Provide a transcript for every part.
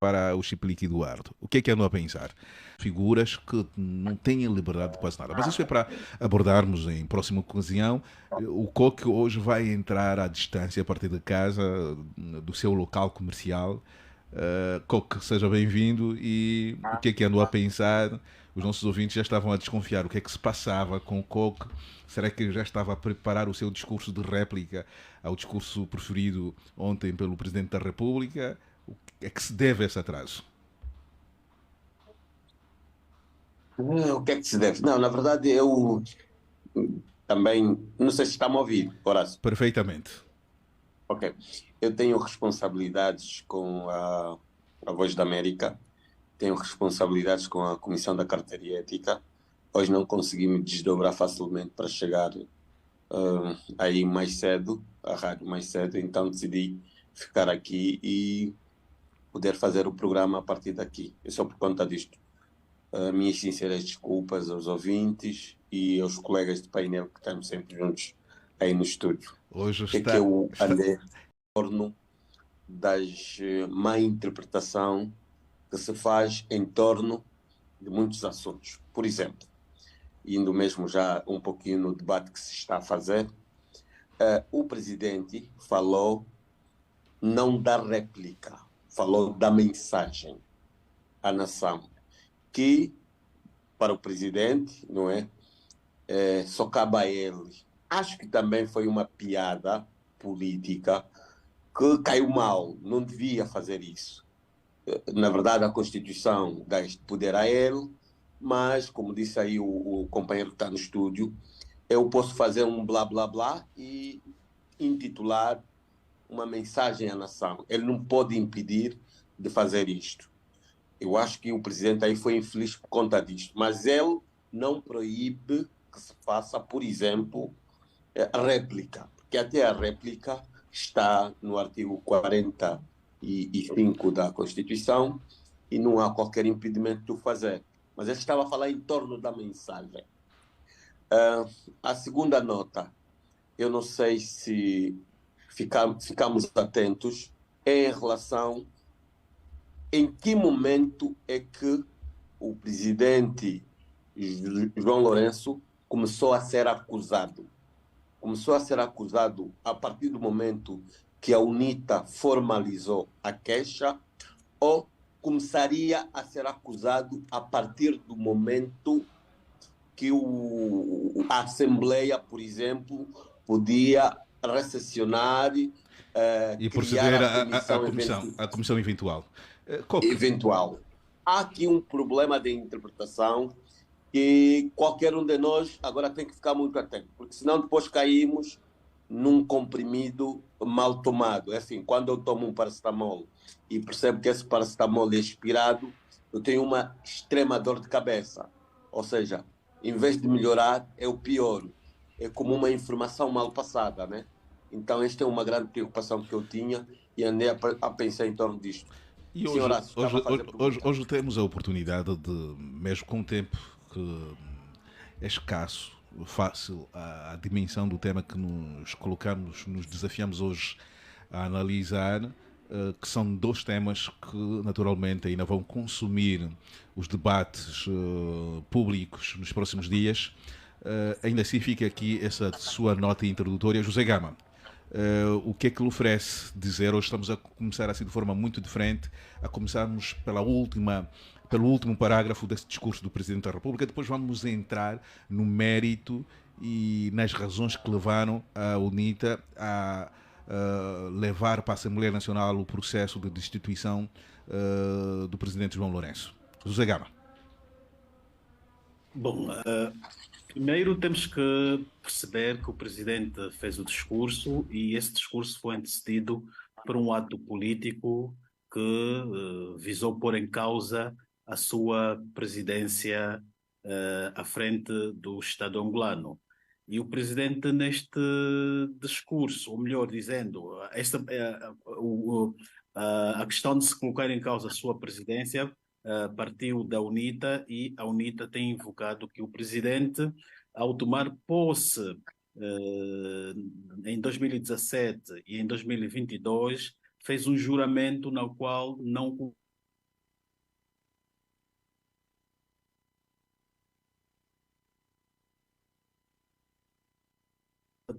para o Chiplik Eduardo. O que é andam a pensar? Figuras que não têm liberdade de quase nada. Mas isso é para abordarmos em próxima ocasião. O Coque hoje vai entrar à distância a partir de casa, do seu local comercial. Coque, seja bem-vindo. E o que andou a pensar? Os nossos ouvintes já estavam a desconfiar o que é que se passava com o Coque. Será que ele já estava a preparar o seu discurso de réplica ao discurso preferido ontem pelo Presidente da República? O que é que se deve a esse atraso? O que é que se deve? Não, na verdade, eu também. Não sei se está-me a ouvir, Horácio. Perfeitamente. Ok. Eu tenho responsabilidades com a Voz da América, tenho responsabilidades com a Comissão da Carteira e Ética. Hoje não consegui me desdobrar facilmente para chegar aí mais cedo, à rádio mais cedo, então decidi ficar aqui e poder fazer o programa a partir daqui. É só por conta disto. Minhas sinceras desculpas aos ouvintes e aos colegas de painel que estamos sempre juntos aí no estúdio. Hoje O que é que está, eu está. andei em torno das má interpretação que se faz em torno de muitos assuntos? Por exemplo, indo mesmo já um pouquinho no debate que se está a fazer, o presidente falou não da réplica, falou da mensagem à nação, que para o presidente, não é? Só cabe a ele. Acho que também foi uma piada política que caiu mal, não devia fazer isso. Na verdade, a Constituição dá este poder a ele, mas, como disse aí o companheiro que está no estúdio, eu posso fazer um blá blá blá e intitular uma mensagem à nação. Ele não pode impedir de fazer isto. Eu acho que o presidente aí foi infeliz por conta disto, mas ele não proíbe que se faça, por exemplo, a réplica, porque até a réplica está no artigo 45 da Constituição e não há qualquer impedimento de o fazer. Mas ele estava a falar em torno da mensagem. A segunda nota, eu não sei se ficamos atentos, é em relação em que momento é que o presidente João Lourenço começou a ser acusado. Começou a ser acusado a partir do momento que a UNITA formalizou a queixa ou começaria a ser acusado a partir do momento que a Assembleia, por exemplo, podia recessionar, E criar proceder a à comissão comissão, à comissão eventual. Coque, eventual. Há aqui um problema de interpretação que qualquer um de nós agora tem que ficar muito atento, porque senão depois caímos num comprimido mal tomado. É assim, quando eu tomo um paracetamol e percebo que esse paracetamol é expirado, eu tenho uma extrema dor de cabeça. Ou seja, em vez de melhorar, é o pior. É como uma informação mal passada, né? Então, esta é uma grande preocupação que eu tinha e andei a pensar em torno disto. e Senhor hoje, Horácio, estava a fazer pergunta. hoje temos a oportunidade de, mesmo com o tempo que é escasso, fácil, a dimensão do tema que nos colocamos, nos desafiamos hoje a analisar, que são dois temas que naturalmente ainda vão consumir os debates públicos nos próximos dias. Ainda assim fica aqui essa sua nota introdutória. José Gama, o que é que lhe oferece dizer? Hoje estamos a começar assim de forma muito diferente, a começarmos pelo último parágrafo desse discurso do Presidente da República, depois vamos entrar no mérito e nas razões que levaram a UNITA a levar para a Assembleia Nacional o processo de destituição do Presidente João Lourenço. José Gama. Bom, primeiro temos que perceber que o presidente fez o discurso e esse discurso foi antecedido por um ato político que visou pôr em causa a sua presidência à frente do Estado angolano. E o presidente, neste discurso, ou melhor dizendo, a questão de se colocar em causa a sua presidência partiu da UNITA e a UNITA tem invocado que o presidente, ao tomar posse em 2017 e em 2022, fez um juramento no qual não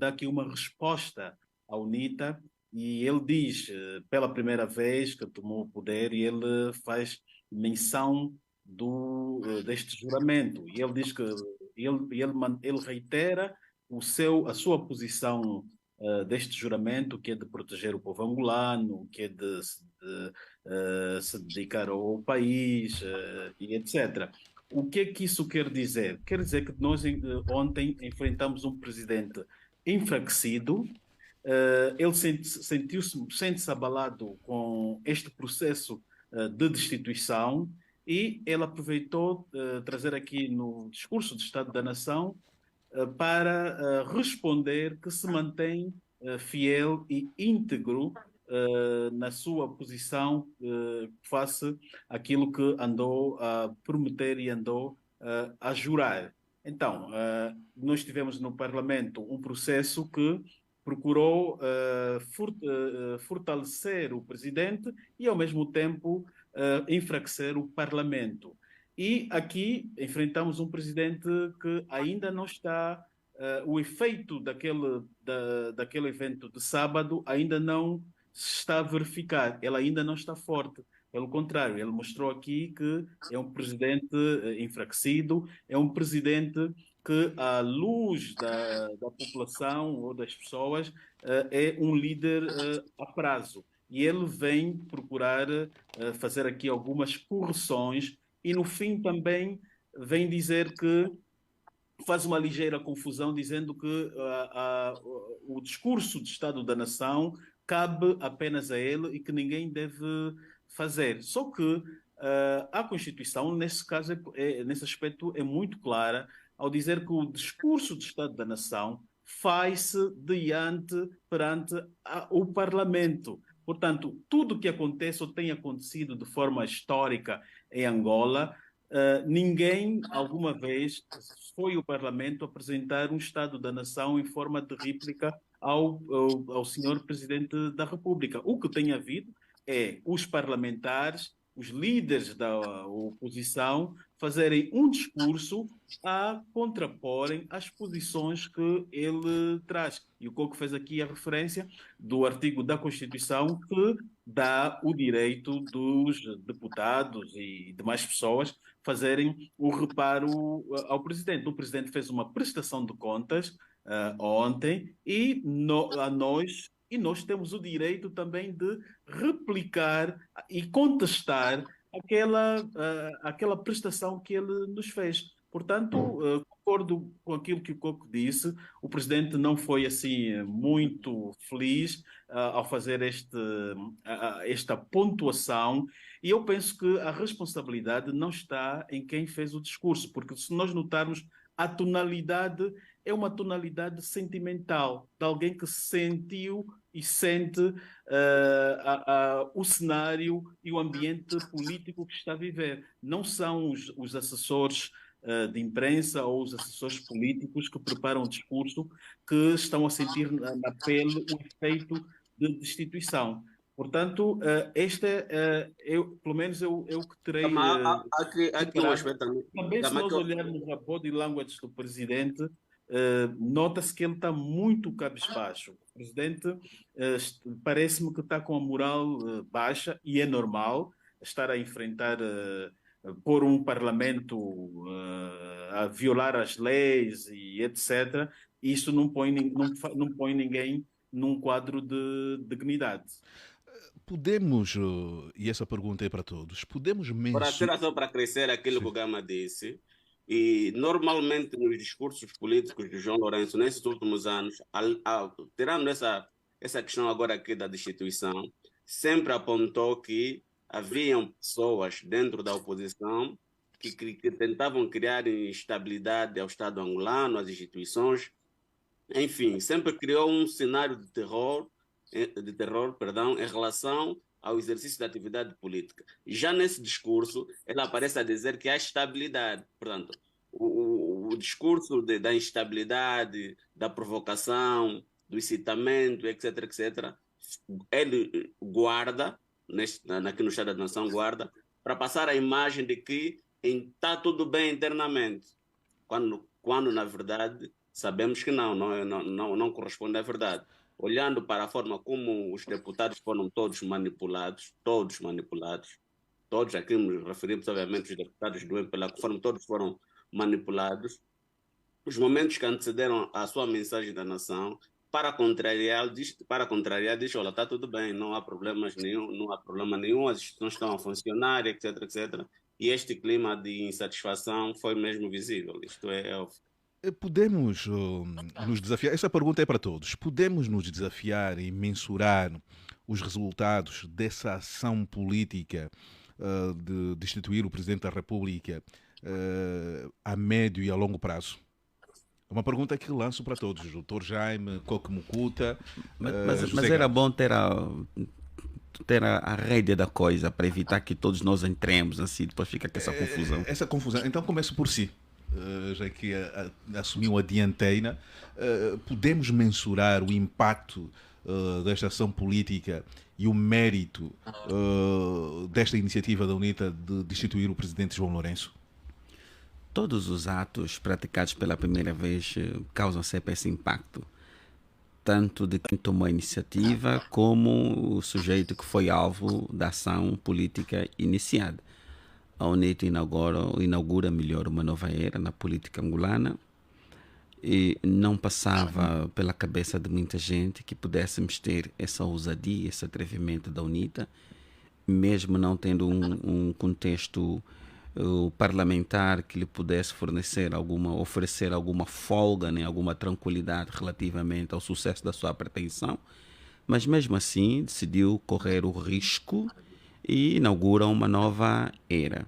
dá aqui uma resposta à UNITA e ele diz, pela primeira vez que tomou o poder, e ele faz menção deste juramento. E ele diz que ele reitera a sua posição deste juramento, que é de proteger o povo angolano, que é de se dedicar ao país e etc. O que é que isso quer dizer? Quer dizer que nós ontem enfrentamos um presidente enfraquecido. Ele sente-se abalado com este processo de destituição e ele aproveitou trazer aqui no discurso de Estado da Nação para responder que se mantém fiel e íntegro na sua posição face àquilo que andou a prometer e andou a jurar. Então, nós tivemos no Parlamento um processo que procurou fortalecer o presidente e, ao mesmo tempo, enfraquecer o Parlamento. E aqui enfrentamos um presidente que ainda não está, o efeito daquele evento de sábado ainda não se está a verificar, ele ainda não está forte. Pelo contrário, ele mostrou aqui que é um presidente enfraquecido, é um presidente que, à luz da população ou das pessoas, é um líder a prazo. E ele vem procurar fazer aqui algumas correções e, no fim, também vem dizer que faz uma ligeira confusão, dizendo que o discurso de Estado da Nação cabe apenas a ele e que ninguém deve fazer. Só que a Constituição, nesse caso, nesse aspecto, é muito clara ao dizer que o discurso de Estado da Nação faz-se perante o Parlamento. Portanto, tudo o que acontece ou tem acontecido de forma histórica em Angola, ninguém alguma vez foi ao Parlamento apresentar um Estado da Nação em forma de réplica ao senhor Presidente da República. O que tem havido é os parlamentares, os líderes da oposição, fazerem um discurso a contraporem as posições que ele traz. E o Coco fez aqui a referência do artigo da Constituição que dá o direito dos deputados e demais pessoas fazerem o reparo ao Presidente. O Presidente fez uma prestação de contas ontem e nós temos o direito também de replicar e contestar aquela prestação que ele nos fez. Portanto, concordo com aquilo que o Coco disse. O presidente não foi assim muito feliz ao fazer esta pontuação, e eu penso que a responsabilidade não está em quem fez o discurso, porque se nós notarmos, a tonalidade é uma tonalidade sentimental, de alguém que sentiu e sente o cenário e o ambiente político que está a viver. Não são os assessores de imprensa ou os assessores políticos que preparam o discurso que estão a sentir na pele o efeito de destituição. Portanto, pelo menos eu que terei... Aqui um aspecto também. Também, se nós olharmos a body language do presidente, nota-se que ele está muito cabisbaixo. O presidente parece-me que está com a moral baixa, e é normal estar a enfrentar, por um parlamento a violar as leis e etc. Isso não põe ninguém num quadro de dignidade. Podemos, e essa pergunta é para todos, podemos mencionar... Só para crescer aquilo que o Gama disse, e normalmente nos discursos políticos de João Lourenço, nesses últimos anos, tirando essa questão agora aqui da destituição, sempre apontou que haviam pessoas dentro da oposição que tentavam criar instabilidade ao Estado angolano, às instituições, enfim, sempre criou um cenário de terror, em relação ao exercício da atividade política. E já nesse discurso, ela aparece a dizer que há estabilidade. Portanto, o discurso da instabilidade, da provocação, do incitamento, etc., etc., ele guarda, aqui no Estado da Nação, guarda, para passar a imagem de que está tudo bem internamente, quando na verdade, Sabemos que não corresponde à verdade. Olhando para a forma como os deputados foram todos manipulados, todos aqui nos referimos, obviamente, os deputados do MPLA, conforme todos foram manipulados, os momentos que antecederam a sua mensagem da nação, para contrariar, diz, olha, está tudo bem, não há problema nenhum, as instituições estão a funcionar, etc, etc. E este clima de insatisfação foi mesmo visível, isto é óbvio. Podemos nos desafiar, essa pergunta é para todos, podemos nos desafiar e mensurar os resultados dessa ação política de destituir o Presidente da República a médio e a longo prazo? É uma pergunta que lanço para todos, Dr. Jaime, Coque Mukuta. Mas era bom ter a rédea da coisa para evitar que todos nós entremos assim, depois fica com essa confusão. Essa confusão. Então começo por si, já que assumiu a dianteira. Podemos mensurar o impacto desta ação política e o mérito desta iniciativa da UNITA de destituir o presidente João Lourenço? Todos os atos praticados pela primeira vez causam sempre esse impacto, tanto de quem tomou a iniciativa como o sujeito que foi alvo da ação política iniciada. A UNITA inaugura melhor uma nova era na política angolana e não passava pela cabeça de muita gente que pudéssemos ter essa ousadia, esse atrevimento da UNITA, mesmo não tendo um contexto parlamentar que lhe pudesse oferecer alguma folga, né, alguma tranquilidade relativamente ao sucesso da sua pretensão, mas mesmo assim decidiu correr o risco e inaugura uma nova era.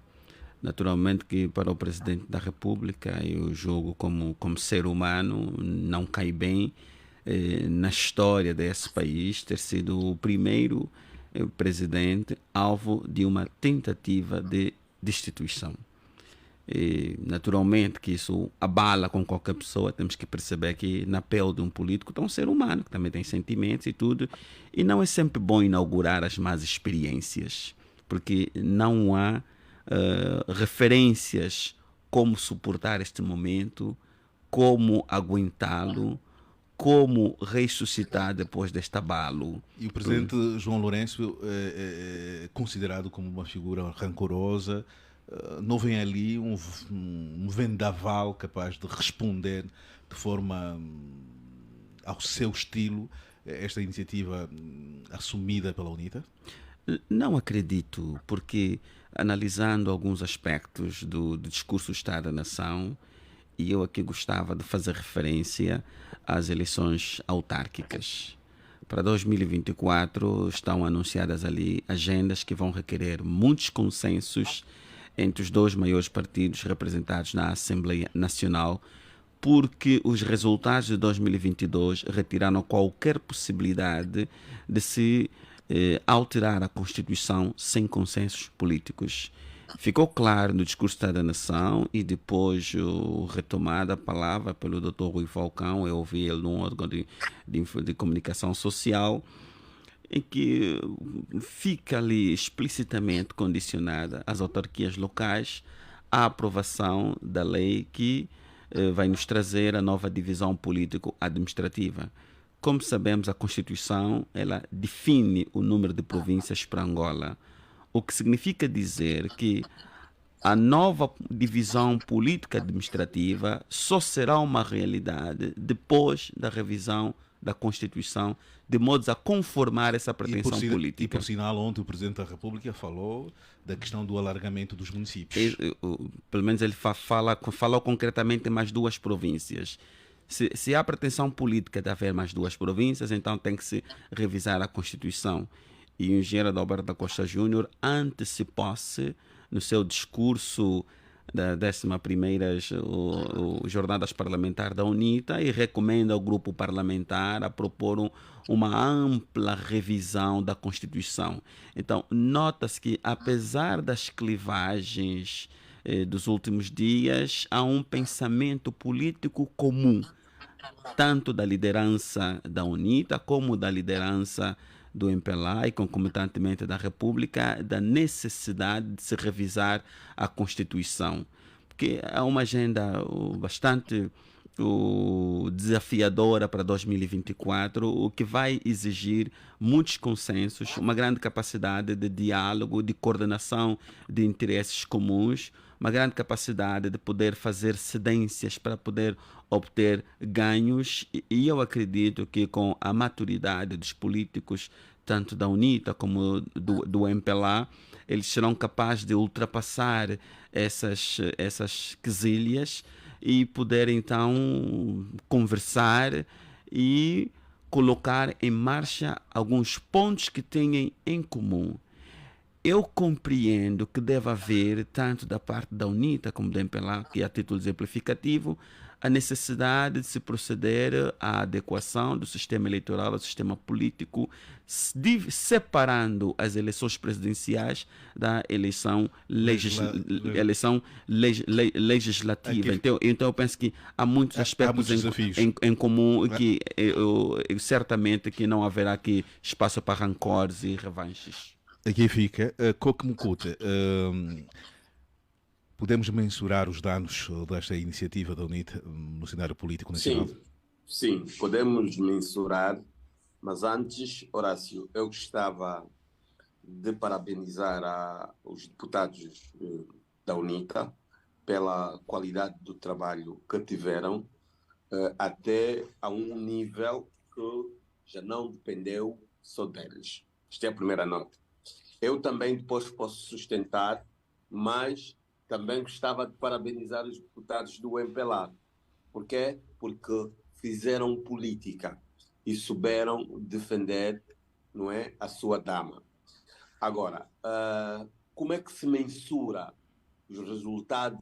Naturalmente que para o Presidente da República, eu julgo como ser humano, não cai bem na história desse país ter sido o primeiro presidente alvo de uma tentativa de destituição. E, naturalmente que isso abala com qualquer pessoa. Temos que perceber que na pele de um político está um ser humano que também tem sentimentos e tudo, e não é sempre bom inaugurar as más experiências, porque não há referências como suportar este momento, como aguentá-lo, como ressuscitar depois deste abalo. E o presidente João Lourenço é considerado como uma figura rancorosa. Não vem ali um vendaval capaz de responder de forma ao seu estilo esta iniciativa assumida pela UNITA? Não acredito, porque analisando alguns aspectos do discurso do Estado da Nação, e eu aqui gostava de fazer referência às eleições autárquicas. Para 2024 estão anunciadas ali agendas que vão requerer muitos consensos entre os dois maiores partidos representados na Assembleia Nacional, porque os resultados de 2022 retiraram qualquer possibilidade de se alterar a Constituição sem consensos políticos. Ficou claro no discurso da nação e depois retomada a palavra pelo Dr. Rui Falcão. Eu ouvi ele num órgão de comunicação social, em que fica ali explicitamente condicionada às autarquias locais a aprovação da lei que vai nos trazer a nova divisão político-administrativa. Como sabemos, a Constituição ela define o número de províncias para Angola, o que significa dizer que a nova divisão política administrativa só será uma realidade depois da revisão da Constituição, de modo a conformar essa pretensão política. E por sinal, ontem o Presidente da República falou da questão do alargamento dos municípios. Pelo menos ele falou concretamente em mais duas províncias. Se há pretensão política de haver mais duas províncias, então tem que se revisar a Constituição. E o engenheiro Adalberto da Costa Júnior antecipou-se no seu discurso da 11ª Jornadas Parlamentar da UNITA e recomenda ao grupo parlamentar a propor uma ampla revisão da Constituição. Então, nota-se que, apesar das clivagens dos últimos dias, há um pensamento político comum, tanto da liderança da UNITA como da liderança do MPLA e concomitantemente da República, da necessidade de se revisar a Constituição, porque é uma agenda bastante desafiadora para 2024, o que vai exigir muitos consensos, uma grande capacidade de diálogo, de coordenação de interesses comuns, uma grande capacidade de poder fazer cedências para poder obter ganhos, e eu acredito que com a maturidade dos políticos, tanto da UNITA como do MPLA, eles serão capazes de ultrapassar essas quesilhas e poder então conversar e colocar em marcha alguns pontos que tenham em comum. Eu compreendo que deve haver, tanto da parte da UNITA como da MPLA, que a título exemplificativo, a necessidade de se proceder à adequação do sistema eleitoral ao sistema político, separando as eleições presidenciais da eleição legislativa. Então eu penso que há muitos aspectos em comum que certamente que não haverá aqui espaço para rancores e revanches. Aqui fica, Kokmukuta, podemos mensurar os danos desta iniciativa da UNITA no cenário político nacional? Sim, podemos mensurar, mas antes, Horácio, eu gostava de parabenizar os deputados da UNITA pela qualidade do trabalho que tiveram, até a um nível que já não dependeu só deles. Esta é a primeira nota. Eu também depois posso sustentar, mas também gostava de parabenizar os deputados do MPLA. Por quê? Porque fizeram política e souberam defender, não é, a sua dama. Agora, como é que se mensura os resultados?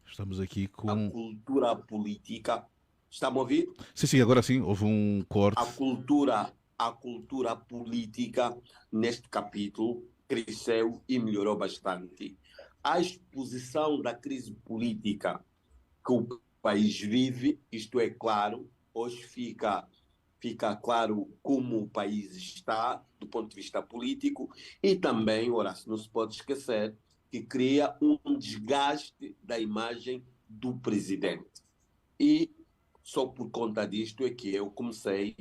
Estamos aqui com a cultura política. Está-me a ouvir? Sim, agora sim, houve um corte. A cultura política neste capítulo cresceu e melhorou bastante. A exposição da crise política que o país vive, isto é claro, hoje fica claro como o país está do ponto de vista político, e também, Horácio, não se pode esquecer que cria um desgaste da imagem do presidente. E só por conta disto é que eu comecei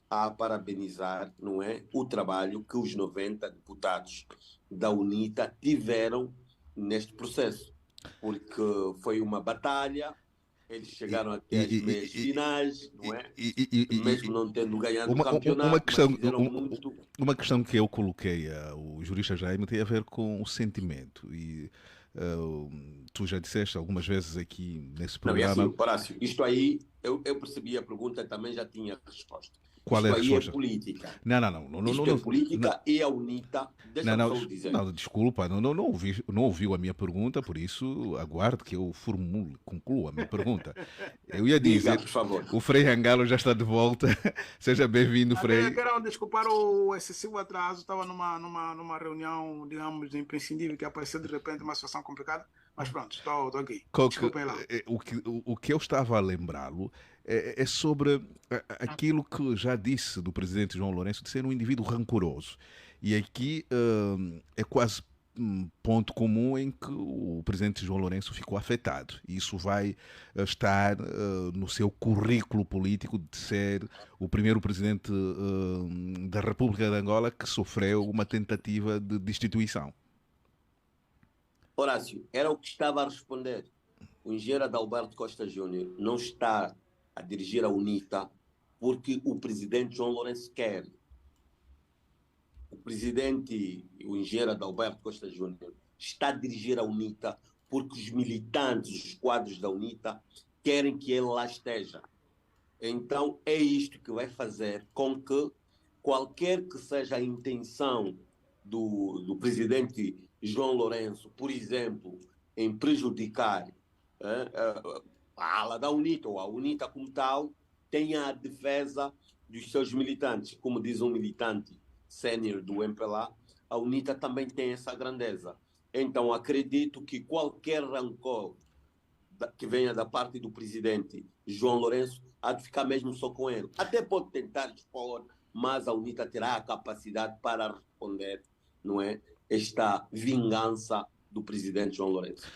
a parabenizar, não é, o trabalho que os 90 deputados da UNITA tiveram neste processo, porque foi uma batalha, eles chegaram até as meias finais, não é? Mesmo não tendo ganhado o campeonato, uma questão que eu coloquei ao jurista Jaime tem a ver com o sentimento, e tu já disseste algumas vezes aqui nesse programa... Não, é assim, Horácio, isto aí, eu percebi a pergunta e também já tinha a resposta. Qual é a resposta? É política. Não. Isto é política e a UNITA... Não, desculpa, não ouviu a minha pergunta, por isso aguarde que eu conclua a minha pergunta. Eu ia dizer, por favor. O Frei Rangalo já está de volta. Seja bem-vindo, Frei. Quero desculpar o excessivo atraso, estava numa reunião, digamos, imprescindível, que apareceu de repente uma situação complicada, mas pronto, estou aqui. Desculpem lá. O que eu estava a lembrá-lo é sobre aquilo que já disse do presidente João Lourenço, de ser um indivíduo rancoroso. E aqui é quase um ponto comum em que o presidente João Lourenço ficou afetado. E isso vai estar no seu currículo político de ser o primeiro presidente da República de Angola que sofreu uma tentativa de destituição. Horácio, era o que estava a responder. O engenheiro Adalberto Costa Júnior não está a dirigir a UNITA porque o presidente João Lourenço quer. O presidente, o engenheiro Adalberto Costa Júnior, está a dirigir a UNITA porque os militantes, os quadros da UNITA, querem que ele lá esteja. Então, é isto que vai fazer com que qualquer que seja a intenção do presidente João Lourenço, por exemplo, em prejudicar a ala da UNITA, ou a UNITA como tal, tenha a defesa dos seus militantes. Como diz um militante sénior do MPLA, a UNITA também tem essa grandeza. Então, acredito que qualquer rancor que venha da parte do presidente João Lourenço há de ficar mesmo só com ele. Até pode tentar expor, mas a UNITA terá a capacidade para responder, não é, esta vingança do presidente João Lourenço?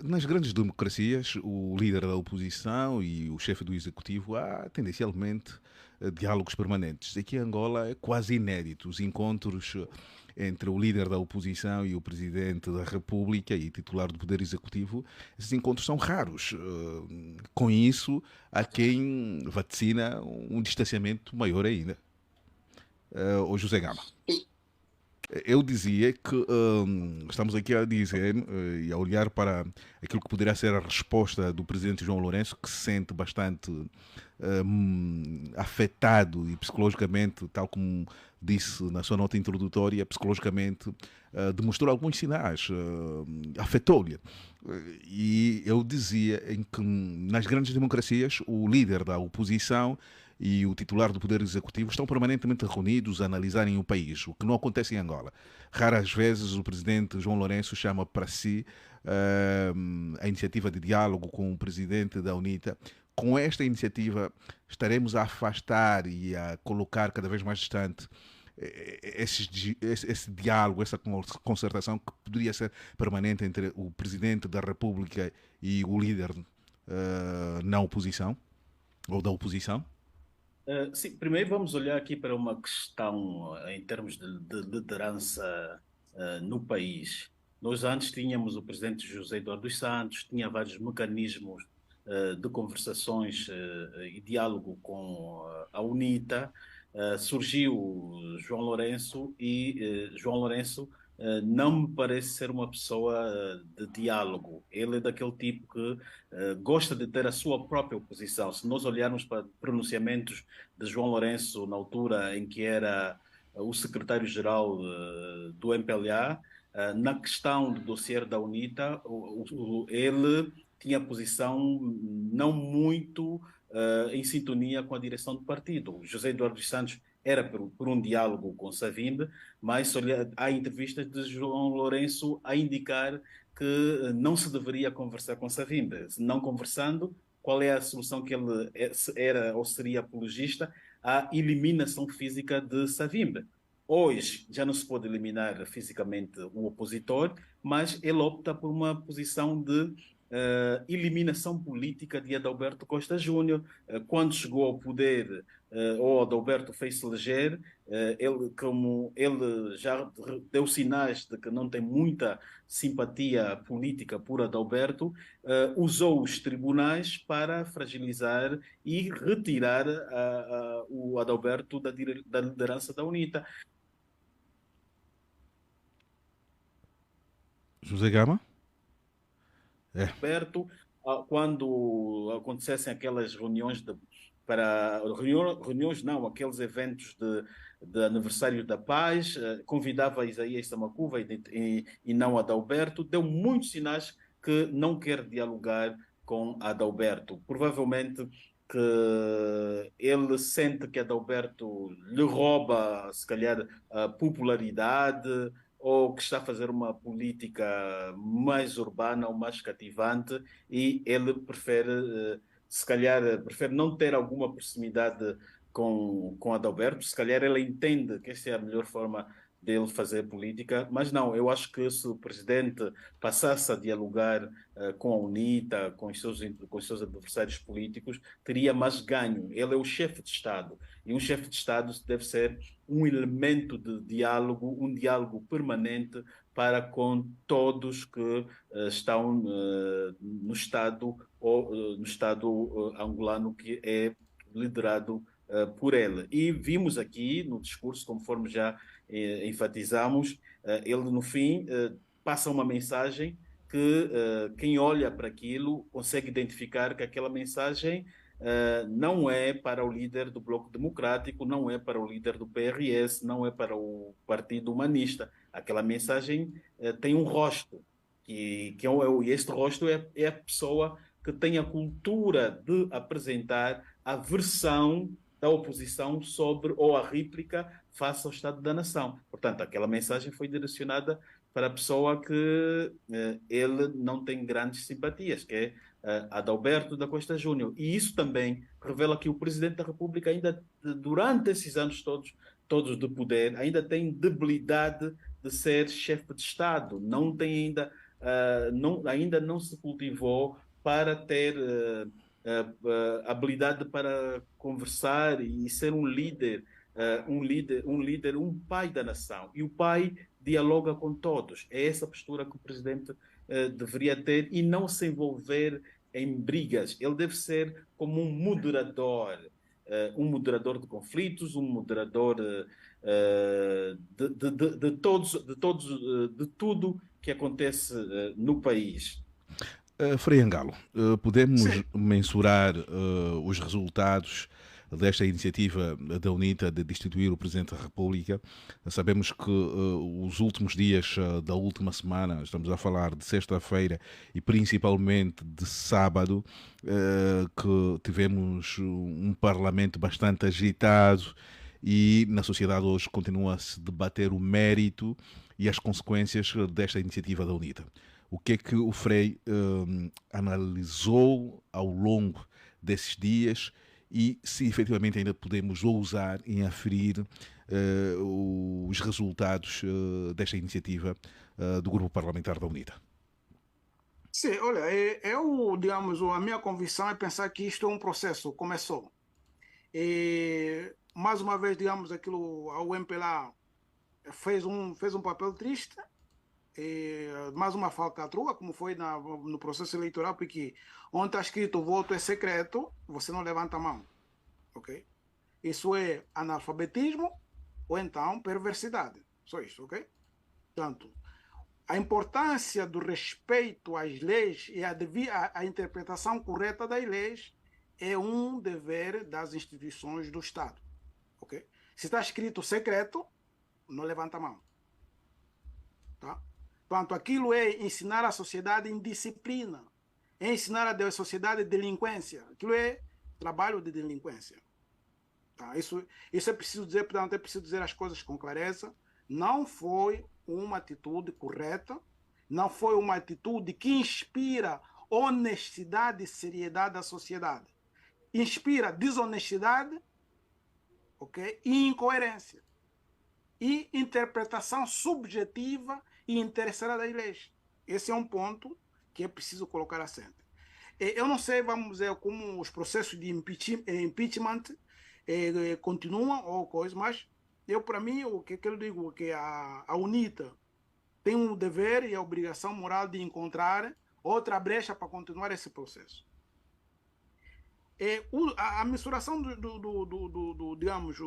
Nas grandes democracias, o líder da oposição e o chefe do executivo há tendencialmente diálogos permanentes. Aqui em Angola é quase inédito os encontros entre o líder da oposição e o presidente da República e titular do Poder Executivo. Esses encontros são raros. Com isso, há quem vaticina um distanciamento maior ainda. O José Gama. Eu dizia que estamos aqui a dizer e a olhar para aquilo que poderia ser a resposta do presidente João Lourenço, que se sente bastante afetado e psicologicamente, tal como disse na sua nota introdutória, psicologicamente demonstrou alguns sinais, afetou-lhe. E eu dizia em que nas grandes democracias o líder da oposição e o titular do Poder Executivo estão permanentemente reunidos a analisarem o país, o que não acontece em Angola. Raras vezes o presidente João Lourenço chama para si a iniciativa de diálogo com o presidente da UNITA. Com esta iniciativa, estaremos a afastar e a colocar cada vez mais distante esse diálogo, essa concertação que poderia ser permanente entre o presidente da República e o líder na oposição, ou da oposição. Sim, primeiro vamos olhar aqui para uma questão em termos de liderança no país. Nós antes tínhamos o presidente José Eduardo dos Santos, tinha vários mecanismos de conversações e diálogo com a UNITA. Surgiu João Lourenço e João Lourenço não me parece ser uma pessoa de diálogo. Ele é daquele tipo que gosta de ter a sua própria posição. Se nós olharmos para pronunciamentos de João Lourenço na altura em que era o secretário-geral do MPLA, na questão do dossiê da UNITA, ele tinha posição não muito em sintonia com a direção do partido. José Eduardo dos Santos era por um diálogo com Savimbi, mas há entrevistas de João Lourenço a indicar que não se deveria conversar com Savimbi. Não conversando, qual é a solução que ele era ou seria apologista? A eliminação física de Savimbi. Hoje já não se pode eliminar fisicamente o opositor, mas ele opta por uma posição de eliminação política de Adalberto Costa Júnior. Quando chegou ao poder, ou Adalberto fez-se eleger, ele já deu sinais de que não tem muita simpatia política por Adalberto, usou os tribunais para fragilizar e retirar o Adalberto da liderança da UNITA. José Gama? Adalberto, quando acontecessem aquelas reuniões aqueles eventos de aniversário da paz, convidava Isaías Samacuva e não Adalberto, deu muitos sinais que não quer dialogar com Adalberto. Provavelmente que ele sente que Adalberto lhe rouba, se calhar, a popularidade, ou que está a fazer uma política mais urbana ou mais cativante, e ele prefere, se calhar, prefere não ter alguma proximidade com Adalberto. Se calhar ele entende que essa é a melhor forma dele fazer política, mas não, eu acho que se o presidente passasse a dialogar com a UNITA, com os seus adversários políticos, teria mais ganho. Ele é o chefe de Estado, e um chefe de Estado deve ser um elemento de diálogo, um diálogo permanente para com todos que estão no Estado, ou no Estado angolano, que é liderado por ele. E vimos aqui no discurso, conforme já enfatizamos, ele no fim passa uma mensagem que quem olha para aquilo consegue identificar que aquela mensagem não é para o líder do Bloco Democrático, não é para o líder do PRS, não é para o Partido Humanista. Aquela mensagem tem um rosto, e este rosto é a pessoa que tem a cultura de apresentar a versão da oposição sobre, ou a réplica face ao Estado da Nação. Portanto, aquela mensagem foi direcionada para a pessoa que ele não tem grandes simpatias, que é Adalberto da Costa Júnior. E isso também revela que o Presidente da República, ainda durante esses anos todos de poder, ainda tem debilidade de ser chefe de Estado, não tem ainda, ainda não se cultivou para ter habilidade para conversar e ser um pai da nação. E o pai dialoga com todos. É essa postura que o presidente deveria ter e não se envolver em brigas. Ele deve ser como um moderador de conflitos, um moderador de tudo que acontece no país. Frei Angalo, podemos Sim. mensurar os resultados desta iniciativa da UNITA de destituir o Presidente da República. Sabemos que os últimos dias da última semana, estamos a falar de sexta-feira e principalmente de sábado, que tivemos um parlamento bastante agitado e na sociedade hoje continua a se debater o mérito e as consequências desta iniciativa da UNITA. O que é que o Frei analisou ao longo desses dias e se efetivamente ainda podemos ousar em aferir os resultados desta iniciativa do Grupo Parlamentar da UNITA? Sim, olha, digamos, a minha convicção é pensar que isto é um processo, começou. E, mais uma vez, digamos, o MPLA fez um papel triste, mais uma falcatrua, como foi no processo eleitoral, porque onde está escrito o voto é secreto, você não levanta a mão. Ok? Isso é analfabetismo ou então perversidade. Só isso, ok? Portanto, a importância do respeito às leis e a interpretação correta das leis é um dever das instituições do Estado. Ok? Se está escrito secreto, não levanta a mão. Tá? Portanto, aquilo é ensinar a sociedade indisciplina, é ensinar a sociedade delinquência. Aquilo é trabalho de delinquência. Tá? Isso é preciso dizer, portanto, é preciso dizer as coisas com clareza. Não foi uma atitude correta, não foi uma atitude que inspira honestidade e seriedade da sociedade. Inspira desonestidade, ok? E incoerência. E interpretação subjetiva e interesseira das leis. Esse é um ponto que é preciso colocar acento. Eu não sei, vamos dizer, como os processos de impeachment continuam ou coisa, mas para mim, o que eu digo é que a UNITA tem um dever e a obrigação moral de encontrar outra brecha para continuar esse processo. A mensuração digamos,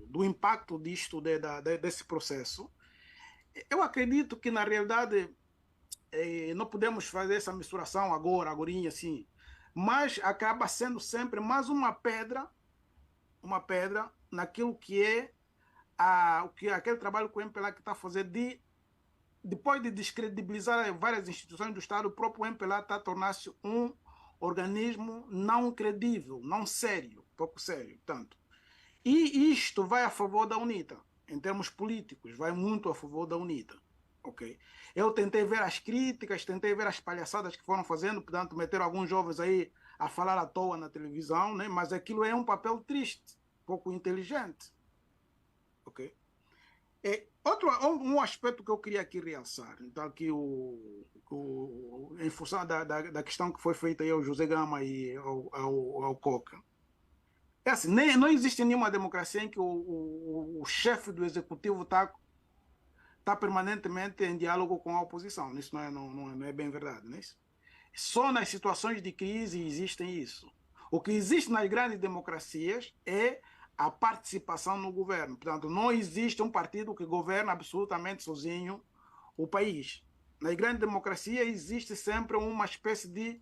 do impacto disto, desse processo, eu acredito que, na realidade, não podemos fazer essa mensuração agorinha, assim, mas acaba sendo sempre mais uma pedra naquilo que é aquele trabalho que o MPLA está fazendo depois de descredibilizar várias instituições do Estado, o próprio MPLA está a tornar-se um organismo não credível, não sério, pouco sério, tanto. E isto vai a favor da UNITA, em termos políticos, vai muito a favor da UNITA. Okay? Eu tentei ver as críticas, tentei ver as palhaçadas que foram fazendo, portanto, meteram alguns jovens aí a falar à toa na televisão, né? Mas aquilo é um papel triste, pouco inteligente. Okay? Um aspecto que eu queria aqui realçar, então, que em função da questão que foi feita aí ao José Gama e ao Coca, é assim, não existe nenhuma democracia em que o chefe do executivo está permanentemente em diálogo com a oposição. Isso não é bem verdade, não é isso? Só nas situações de crise existem isso. O que existe nas grandes democracias é a participação no governo. Portanto, não existe um partido que governa absolutamente sozinho o país. Nas grandes democracias existe sempre uma espécie de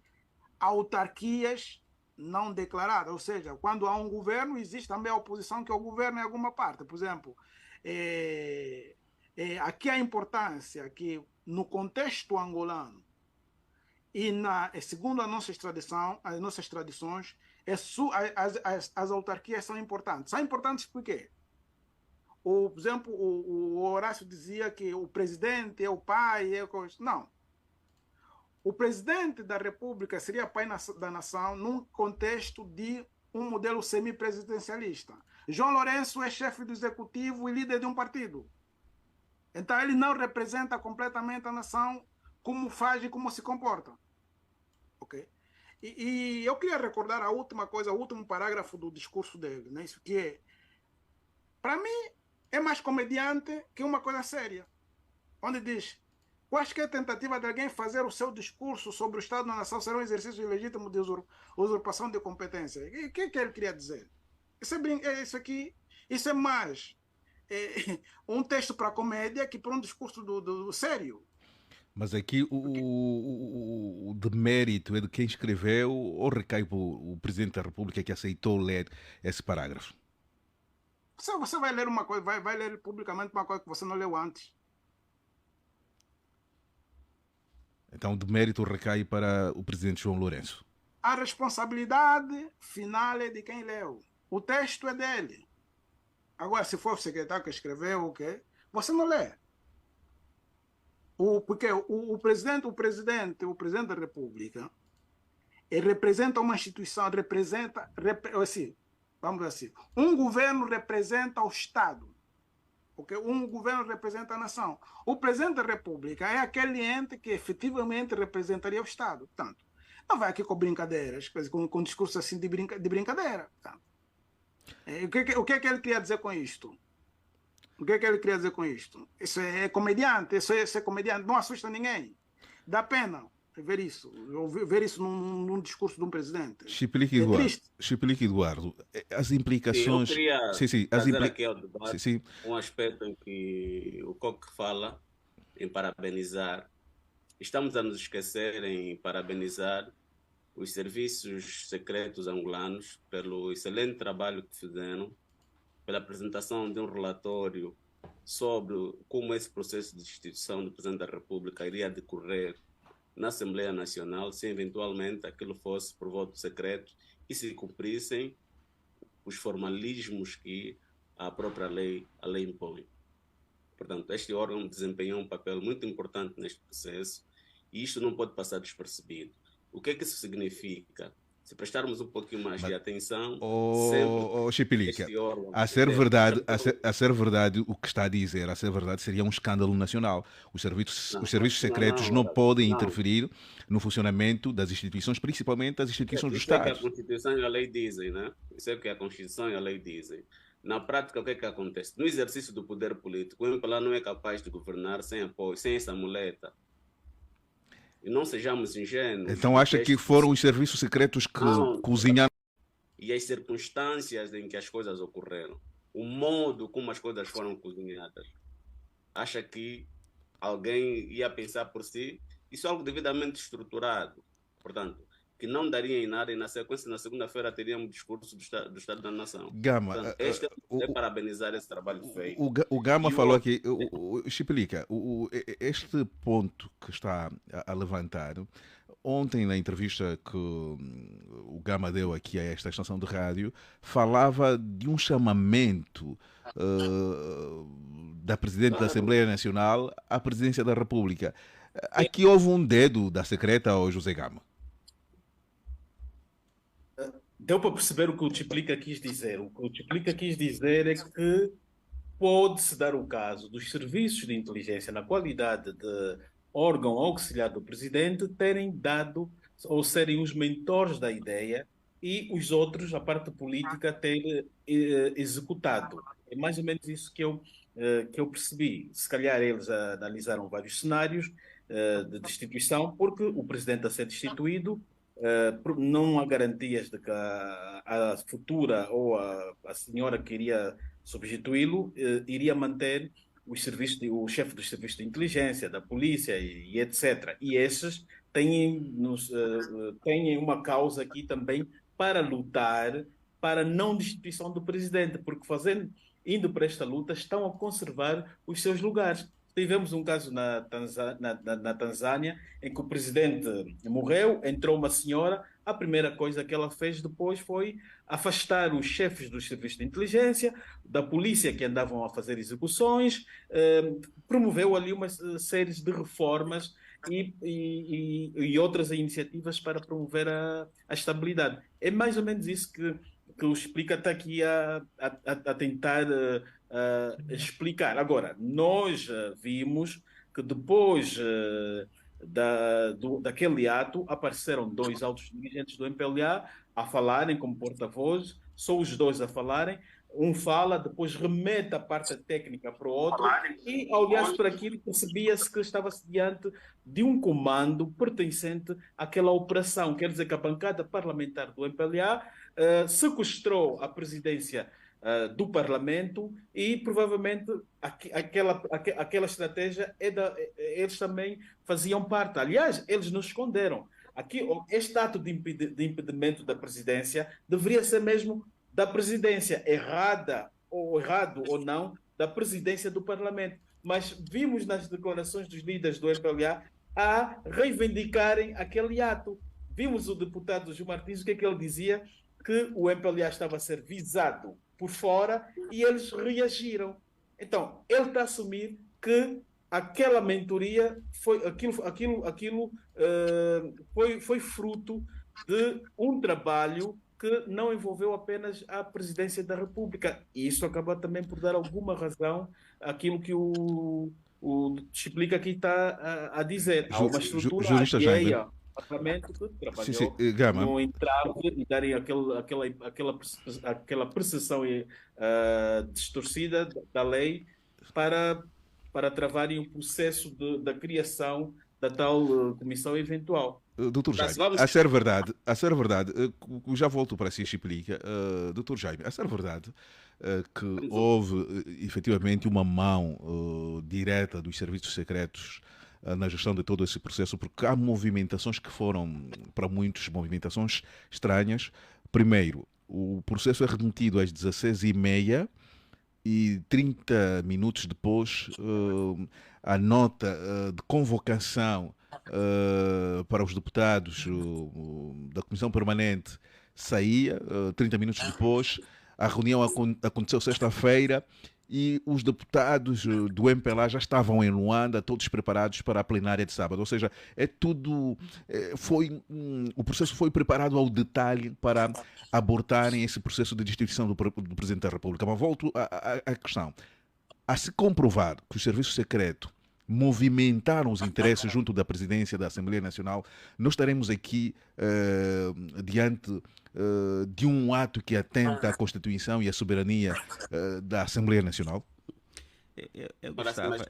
autarquias não declaradas. Ou seja, quando há um governo, existe também a oposição que é o governo em alguma parte. Por exemplo, aqui a importância que, no contexto angolano, e segundo as nossas tradições, as autarquias são importantes. São importantes por quê? Por exemplo, o Horácio dizia que o presidente é o pai. Não. O presidente da República seria pai da nação num contexto de um modelo semipresidencialista. João Lourenço é chefe do executivo e líder de um partido. Então ele não representa completamente a nação como faz e como se comporta. Ok? E eu queria recordar a última coisa, o último parágrafo do discurso dele, né? Isso que é, para mim, é mais comediante que uma coisa séria, onde diz: quaisquer tentativa de alguém fazer o seu discurso sobre o Estado da Nação será um exercício ilegítimo de usurpação de competência. O que ele queria dizer? Isso aqui, isso é mais um texto para comédia que para um discurso do sério. Mas aqui o demérito é de quem escreveu ou recai para o Presidente da República que aceitou ler esse parágrafo? Você vai ler uma coisa, vai ler publicamente uma coisa que você não leu antes. Então o demérito recai para o Presidente João Lourenço. A responsabilidade final é de quem leu. O texto é dele. Agora, se for o secretário que escreveu, okay, você não lê. Porque o presidente da República, ele representa uma instituição, assim, vamos dizer assim, um governo representa o Estado, porque um governo representa a nação. O presidente da República é aquele ente que efetivamente representaria o Estado. Portanto, não vai aqui com brincadeiras, com discurso assim de brincadeira. Portanto, o que é que ele queria dizer com isto? O que é que ele queria dizer com isto? Isso é comediante, isso é comediante, não assusta ninguém. Dá pena ver isso num discurso de um presidente. Chiplique Eduardo, as implicações... Sim, eu queria sim, trazer aqui ao debate um aspecto em que o Coque fala em parabenizar. Estamos a nos esquecer em parabenizar os serviços secretos angolanos pelo excelente trabalho que fizeram, pela apresentação de um relatório sobre como esse processo de destituição do Presidente da República iria decorrer na Assembleia Nacional, se eventualmente aquilo fosse por voto secreto e se cumprissem os formalismos que a própria lei impõe. Portanto, este órgão desempenhou um papel muito importante neste processo e isto não pode passar despercebido. O que é que isso significa? Se prestarmos um pouquinho mais de atenção, Chipilica, a ser verdade o que está a dizer, a ser verdade seria um escândalo nacional. Os serviços secretos não podem interferir no funcionamento das instituições, principalmente das instituições do Estado. Isso é que a Constituição e a lei dizem, né? Isso é o que a Constituição e a lei dizem. Na prática, o que é que acontece? No exercício do poder político, o MPLA não é capaz de governar sem apoio, sem essa muleta. E não sejamos ingênuos. Então acha que foram os serviços secretos que cozinharam? E as circunstâncias em que as coisas ocorreram, o modo como as coisas foram cozinhadas. Acha que alguém ia pensar por si? Isso é algo devidamente estruturado. Portanto, que não daria em nada e na sequência, na segunda-feira, teríamos discurso do Estado da Nação. Gama, portanto, este é parabenizar esse trabalho feito. O Gama falou aqui, Chipilica, este ponto que está a levantar, ontem na entrevista que o Gama deu aqui a esta estação de rádio, falava de um chamamento da Presidente da Assembleia Nacional à Presidência da República. Aqui houve um dedo da secreta ao José Gama. Deu para perceber o que o Chiplica quis dizer. O que o Chiplica quis dizer é que pode-se dar o caso dos serviços de inteligência, na qualidade de órgão auxiliar do presidente, terem dado ou serem os mentores da ideia e os outros, a parte política, ter executado. É mais ou menos isso que eu percebi. Se calhar eles analisaram vários cenários de destituição, porque o presidente a ser destituído, não há garantias de que a futura ou a senhora que iria substituí-lo iria manter o chefe dos serviços de inteligência, da polícia e etc. E esses têm uma causa aqui também para lutar para a não destituição do presidente, porque indo para esta luta estão a conservar os seus lugares. Tivemos um caso na Tanzânia em que o presidente morreu, entrou uma senhora, a primeira coisa que ela fez depois foi afastar os chefes dos serviços de inteligência, da polícia que andavam a fazer execuções, promoveu ali uma série de reformas e outras iniciativas para promover a estabilidade. É mais ou menos isso que que o Explica está aqui a tentar explicar. Agora, nós vimos que depois daquele ato apareceram dois altos dirigentes do MPLA a falarem como porta-voz, só os dois a falarem. Um fala, depois remete a parte técnica para o outro, e ao olhar-se para aquilo, percebia-se que estava-se diante de um comando pertencente àquela operação. Quer dizer que a bancada parlamentar do MPLA sequestrou a presidência do Parlamento e provavelmente aquela estratégia eles também faziam parte. Aliás, eles não esconderam. Este ato de impedimento da presidência deveria ser mesmo da presidência, errado ou não, da presidência do Parlamento. Mas vimos nas declarações dos líderes do MPLA a reivindicarem aquele ato. Vimos o deputado Gil Martins, o que é que ele dizia? Que o MPLA estava a ser visado por fora e eles reagiram. Então, ele está a assumir que aquela mentoria foi fruto de um trabalho que não envolveu apenas a presidência da República. E isso acaba também por dar alguma razão àquilo que o Explica aqui está a dizer. Há uma estrutura alheia ao Parlamento que trabalhou no entrave e darem aquela percepção distorcida da lei para travarem o processo da criação da tal comissão eventual. Doutor Jaime, a ser verdade, já volto para si, Explica. Doutor Jaime, a ser verdade que houve efetivamente uma mão direta dos serviços secretos na gestão de todo esse processo, porque há movimentações que foram, para muitos, movimentações estranhas. Primeiro, o processo é remetido às 16h30 e 30 minutos depois a nota de convocação para os deputados da Comissão Permanente saía 30 minutos depois. A reunião aconteceu sexta-feira e os deputados do MPLA já estavam em Luanda, todos preparados para a plenária de sábado. Ou seja, o processo foi preparado ao detalhe para abortarem esse processo de destituição do Presidente da República. Mas volto à questão. A se comprovar que o Serviço Secreto movimentaram os interesses junto da presidência da Assembleia Nacional, nós estaremos aqui diante de um ato que atenta à Constituição e à soberania da Assembleia Nacional?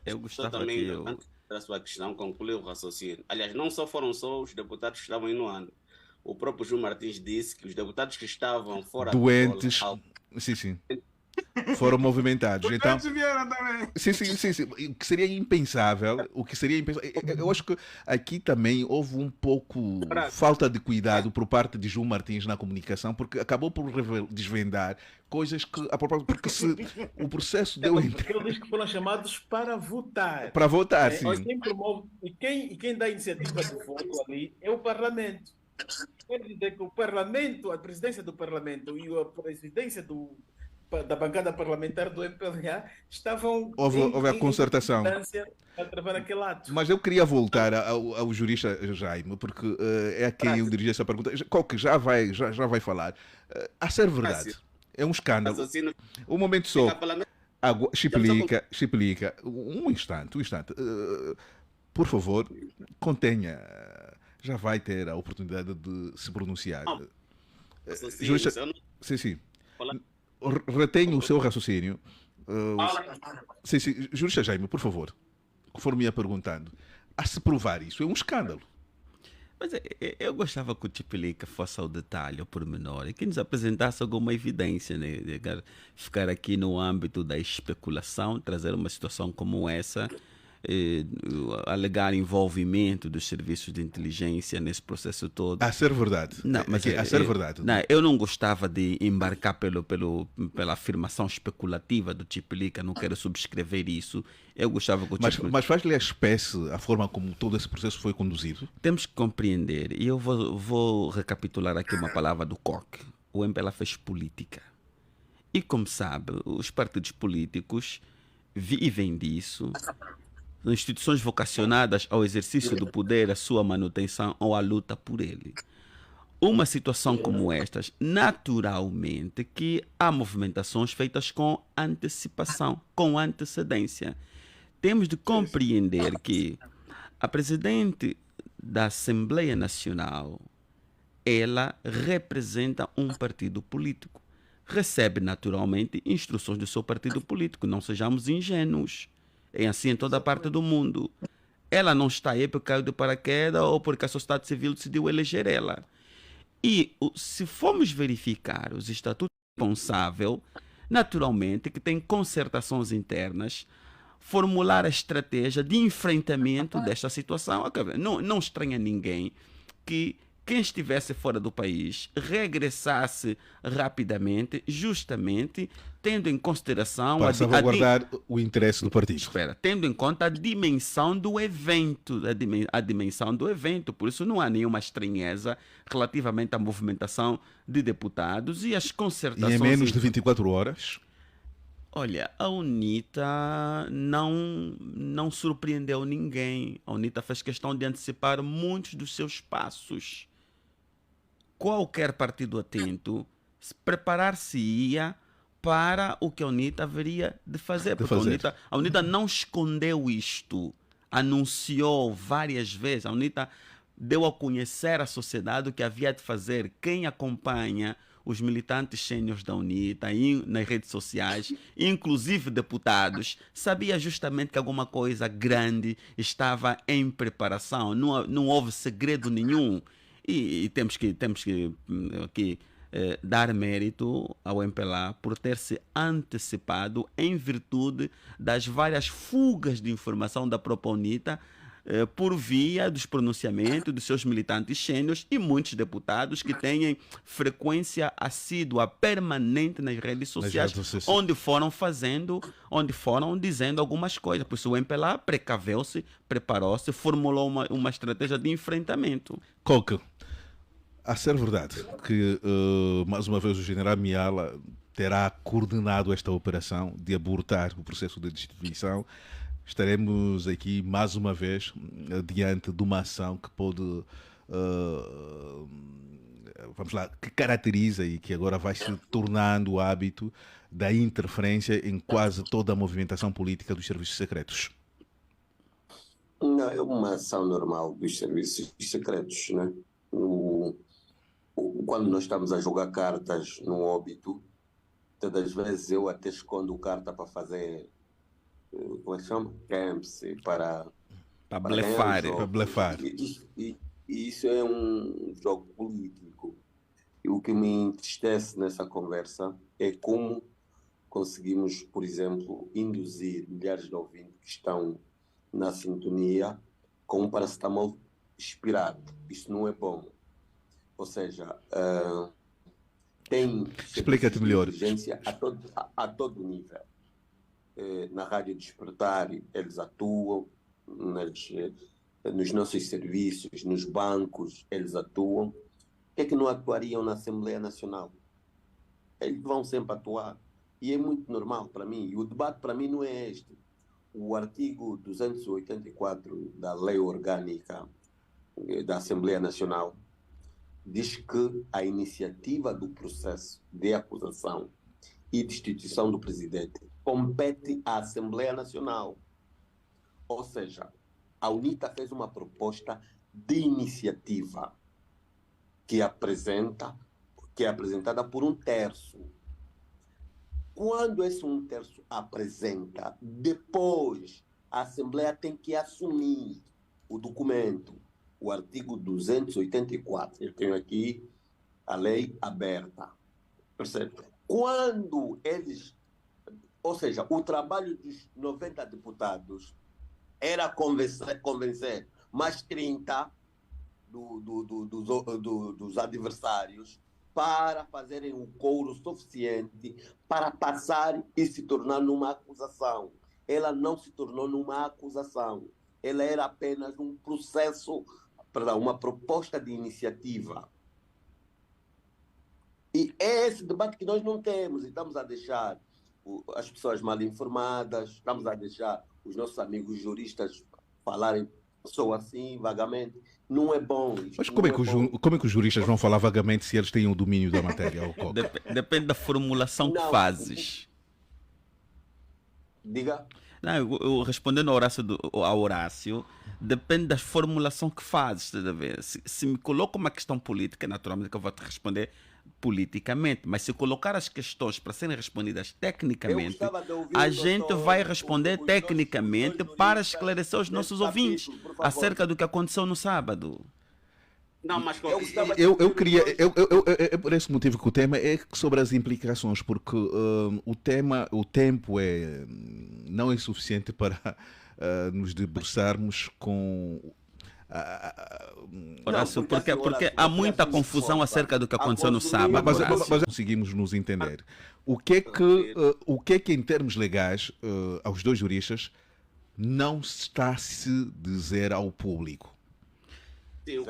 Eu gostava também, antes da sua questão, concluir o raciocínio. Aliás, não foram só os deputados que estavam em Luanda. O próprio João Martins disse que os deputados que estavam fora doentes, sim. Foram movimentados. Então, sim. O que seria impensável, eu acho que aqui também houve um pouco falta de cuidado por parte de João Martins na comunicação, porque acabou por desvendar coisas que, porque se o processo deu... Ele diz que foram chamados para votar. Para votar, sim. E quem dá a iniciativa de voto ali é o Parlamento. Quer dizer que o Parlamento, a presidência do Parlamento e a presidência da bancada parlamentar do MPLA estavam houve a concertação a travar aquele ato. Mas eu queria voltar ao jurista Jaime, porque é a quem eu dirigi essa pergunta. Coque já vai falar. A ser verdade, é um escândalo. Um momento só. Explica. Um instante. Por favor, contenha. Já vai ter a oportunidade de se pronunciar. Jurista... Sim. Retenho o seu raciocínio. Sim, jurista Jaime, por favor, conforme ia perguntando, a se provar isso é um escândalo. Mas eu gostava que o Explica fosse ao detalhe, ao pormenor, e que nos apresentasse alguma evidência, né? Ficar aqui no âmbito da especulação, trazer uma situação como essa, alegar envolvimento dos serviços de inteligência nesse processo todo. A ser verdade. Não, mas a ser verdade. Não, eu não gostava de embarcar pela afirmação especulativa do Explica, não quero subscrever isso. Eu gostava que o mas faz-lhe a espécie a forma como todo esse processo foi conduzido? Temos que compreender, e eu vou recapitular aqui uma palavra do Coque. O MPLA fez política. E como sabe, os partidos políticos vivem disso. São instituições vocacionadas ao exercício do poder, a sua manutenção ou a luta por ele. uma situação como estas, naturalmente que há movimentações feitas com antecipação, com antecedência. Temos de compreender que a presidente da Assembleia Nacional, ela representa um partido político. Recebe naturalmente instruções do seu partido político, não sejamos ingênuos. É assim em toda a parte do mundo. Ela não está aí porque caiu de paraquedas ou porque a sociedade civil decidiu eleger ela. E se formos verificar os estatutos responsáveis, naturalmente que tem concertações internas, formular a estratégia de enfrentamento desta situação. Não estranha ninguém que quem estivesse fora do país regressasse rapidamente, justamente tendo em consideração para salvaguardar o interesse do partido. Tendo em conta a dimensão do evento, a dimensão do evento. Por isso não há nenhuma estranheza relativamente à movimentação de deputados e as concertações. E em menos de 24 horas? Olha, a UNITA não surpreendeu ninguém. A UNITA fez questão de antecipar muitos dos seus passos. Qualquer partido atento preparar-se-ia para o que a UNITA haveria de fazer. Porque a UNITA não escondeu isto. Anunciou várias vezes. A UNITA deu a conhecer à sociedade o que havia de fazer. Quem acompanha os militantes sêniores da UNITA nas redes sociais, inclusive deputados, sabia justamente que alguma coisa grande estava em preparação. Não houve segredo nenhum. E temos que aqui dar mérito ao MPLA por ter se antecipado em virtude das várias fugas de informação da própria UNITA por via dos pronunciamentos dos seus militantes sêniores e muitos deputados que têm frequência assídua, permanente nas redes sociais, onde foram dizendo algumas coisas. Por isso o MPLA precaveu-se, preparou-se, formulou uma estratégia de enfrentamento. Coque, a ser verdade que, mais uma vez, o general Miala terá coordenado esta operação de abortar o processo de destituição, estaremos aqui mais uma vez diante de uma ação que pode, que caracteriza e que agora vai se tornando o hábito da interferência em quase toda a movimentação política dos serviços secretos. Não, é uma ação normal dos serviços secretos, né? Quando nós estamos a jogar cartas no óbito, todas as vezes eu até escondo carta para fazer, como é que chama? Camps, para blefar. Para blefar. E isso é um jogo político. E o que me entristece nessa conversa é como conseguimos, por exemplo, induzir milhares de ouvintes que estão na sintonia com um paracetamol expirado. Isso não é bom. Ou seja, tem explica-te melhor a todo nível. Na Rádio Despertar eles atuam, nos nossos serviços, nos bancos eles atuam. Por que é que não atuariam na Assembleia Nacional? Eles vão sempre atuar. E é muito normal para mim. E o debate para mim não é este. O artigo 284 da Lei Orgânica da Assembleia Nacional diz que a iniciativa do processo de acusação e destituição do presidente compete à Assembleia Nacional. Ou seja, a UNITA fez uma proposta de iniciativa que é apresentada por um terço. Quando esse um terço apresenta, depois a Assembleia tem que assumir o documento. O artigo 284, eu tenho aqui a lei aberta. Percebe? Quando eles, ou seja, o trabalho dos 90 deputados era convencer mais 30 dos adversários para fazerem um coro suficiente para passar e se tornar numa acusação. Ela não se tornou numa acusação. Ela era apenas um processo, uma proposta de iniciativa. E é esse debate que nós não temos. E estamos a deixar as pessoas mal informadas, estamos a deixar os nossos amigos juristas falarem só assim, vagamente, não é bom. Mas como é que os juristas vão falar vagamente se eles têm o domínio da matéria? Depende da formulação que fazes. Diga. Não, eu respondendo ao Horácio, depende da formulação que fazes. Estás a ver? Se me coloca uma questão política, naturalmente que eu vou te responder politicamente, mas se colocar as questões para serem respondidas tecnicamente, a gente vai responder tecnicamente para esclarecer os nossos ouvintes acerca do que aconteceu no sábado. Não, mas eu queria. É por esse motivo que o tema é sobre as implicações, porque o tempo não é suficiente para nos debruçarmos com. Horácio, porque há muita confusão acerca do que aconteceu no sábado. Mas conseguimos nos entender. O que é que em termos legais, aos dois juristas, não está a se dizer ao público? Sim,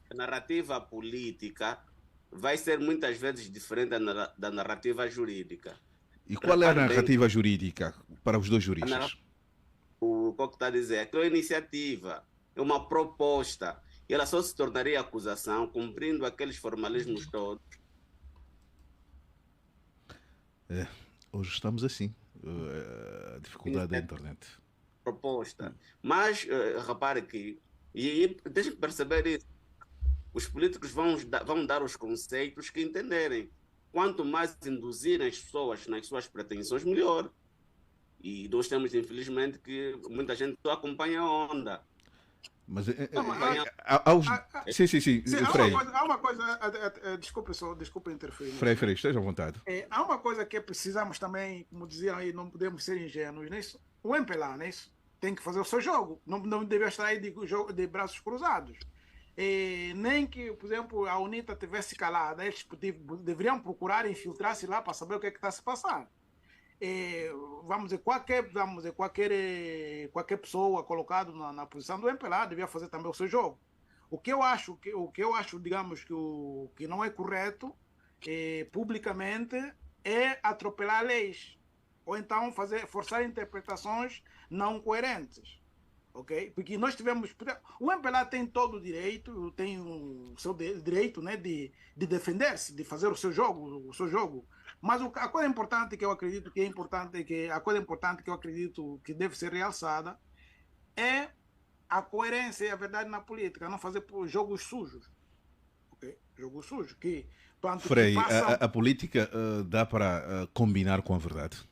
a narrativa política vai ser muitas vezes diferente da narrativa jurídica. E qual é a narrativa jurídica para os dois juristas? O que está a dizer é que é uma iniciativa, é uma proposta, e ela só se tornaria acusação cumprindo aqueles formalismos todos. Hoje estamos assim. A dificuldade da internet. Proposta. Mas, repare que, e deixa eu perceber isso, os políticos vão dar os conceitos que entenderem. Quanto mais induzirem as pessoas nas suas pretensões, melhor. E nós temos, infelizmente, que muita gente só acompanha a onda. Mas sim, Frei. Há uma coisa, desculpa interferir. Frei, esteja à vontade. Há uma coisa que precisamos também, como diziam aí, não podemos ser ingênuos nisso. O MPLA, nisso, tem que fazer o seu jogo. Não deve estar aí de braços cruzados. Nem que, por exemplo, a UNITA tivesse calada, eles deveriam procurar infiltrar-se lá para saber o que está a se passar. Vamos dizer, qualquer pessoa colocada na posição do MPLA devia fazer também o seu jogo. O que eu acho, digamos, que não é correto publicamente é atropelar leis ou então forçar interpretações não coerentes. Okay? Porque nós tivemos. O MPLA tem todo o direito, tem o seu direito, né, de defender-se, de fazer o seu jogo. Mas a coisa importante que eu acredito que deve ser realçada é a coerência e a verdade na política, não fazer jogos sujos. Okay? Jogos sujos. Frei, a política dá para combinar com a verdade?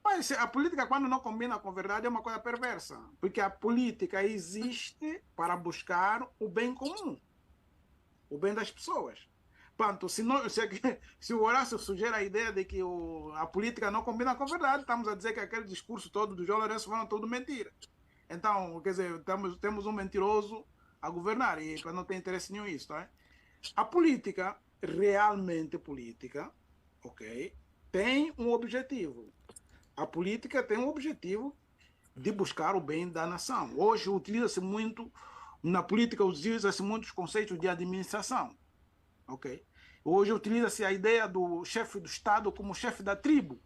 Mas a política, quando não combina com a verdade, é uma coisa perversa. Porque a política existe para buscar o bem comum, o bem das pessoas. Portanto, se o Horácio sugere a ideia de que a política não combina com a verdade, estamos a dizer que aquele discurso todo do João Lourenço foi tudo mentira. Então, quer dizer, temos um mentiroso a governar e não tem interesse nenhum nisso. Tá? A política, realmente política, ok, tem um objetivo. A política tem um objetivo de buscar o bem da nação. Hoje utiliza-se muito, na política utiliza-se muitos conceitos de administração. Okay? Hoje utiliza-se a ideia do chefe do Estado como chefe da tribo.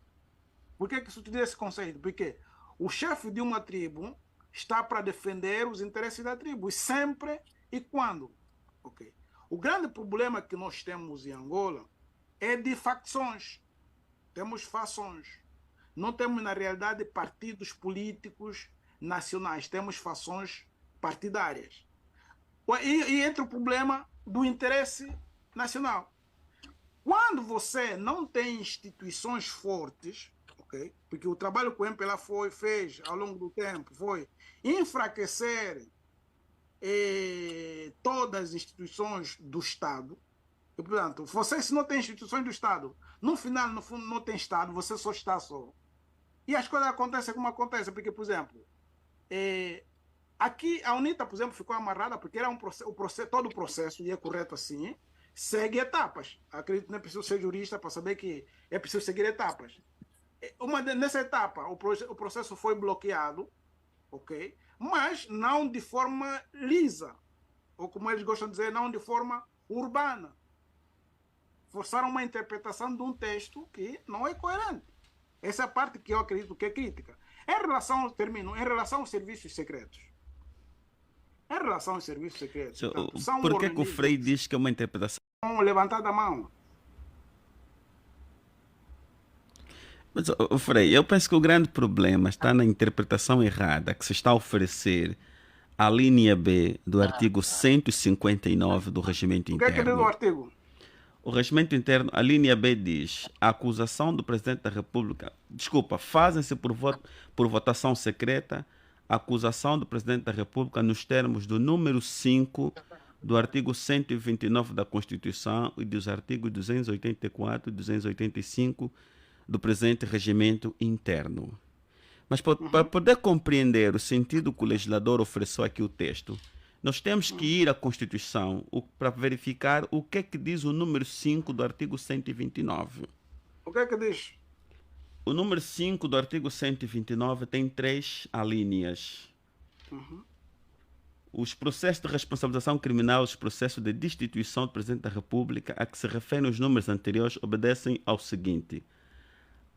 Por que se utiliza esse conceito? Porque o chefe de uma tribo está para defender os interesses da tribo, e sempre e quando. Okay? O grande problema que nós temos em Angola é de facções. Temos fações. Não temos, na realidade, partidos políticos nacionais. Temos fações partidárias. E entra o problema do interesse nacional. Quando você não tem instituições fortes, okay, porque o trabalho que o MPLA fez ao longo do tempo foi enfraquecer todas as instituições do Estado. E, portanto, você, se não tem instituições do Estado, no final, no fundo, não tem Estado, você só está só. E as coisas acontecem como acontecem, porque, por exemplo, aqui a UNITA, por exemplo, ficou amarrada porque era todo o processo, e é correto assim, segue etapas. Acredito que não é preciso ser jurista para saber que é preciso seguir etapas. Nessa etapa, o processo foi bloqueado, ok? Mas não de forma lisa, ou como eles gostam de dizer, não de forma urbana. Forçaram uma interpretação de um texto que não é coerente. Essa é a parte que eu acredito que é crítica. Em relação aos serviços secretos, Em relação aos serviços secretos, So, portanto, são por que o organismos Frei diz que é uma interpretação? levantada a mão. Mas, Frei, eu penso que o grande problema está na interpretação errada que se está a oferecer à linha B do artigo 159 do Regimento O que é que diz o Interno. artigo? O Regimento Interno, a linha B diz: a acusação do Presidente da República, desculpa, fazem-se por votação secreta a acusação do Presidente da República nos termos do número 5 do artigo 129 da Constituição e dos artigos 284 e 285 do presente regimento interno. Mas para poder compreender o sentido que o legislador ofereceu aqui o texto, nós temos que ir à Constituição para verificar o que é que diz o número 5 do artigo 129. O que é que diz? O número 5 do artigo 129 tem 3 alíneas. Os processos de responsabilização criminal, os processos de destituição do Presidente da República, a que se referem os números anteriores, obedecem ao seguinte: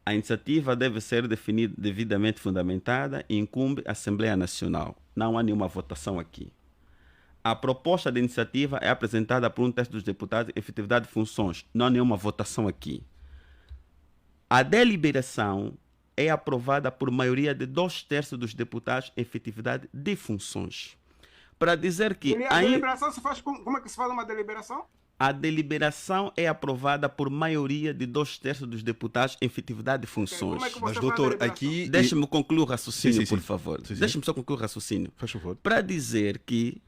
a iniciativa deve ser devidamente fundamentada e incumbe a Assembleia Nacional. Não há nenhuma votação aqui. A proposta de iniciativa é apresentada por um terço dos deputados em efetividade de funções. Não há nenhuma votação aqui. A deliberação é aprovada por maioria de 2/3 dos deputados em efetividade de funções. Para dizer que... A deliberação se faz... Como é que se faz uma deliberação? A deliberação é aprovada por maioria de 2/3 dos deputados em efetividade de funções. Como é que Mas, você doutor, faz a aqui... Deixe-me concluir o raciocínio, Sim, sim, por sim. favor. Sim, sim. Deixe-me só concluir o raciocínio. Faz favor. Para dizer que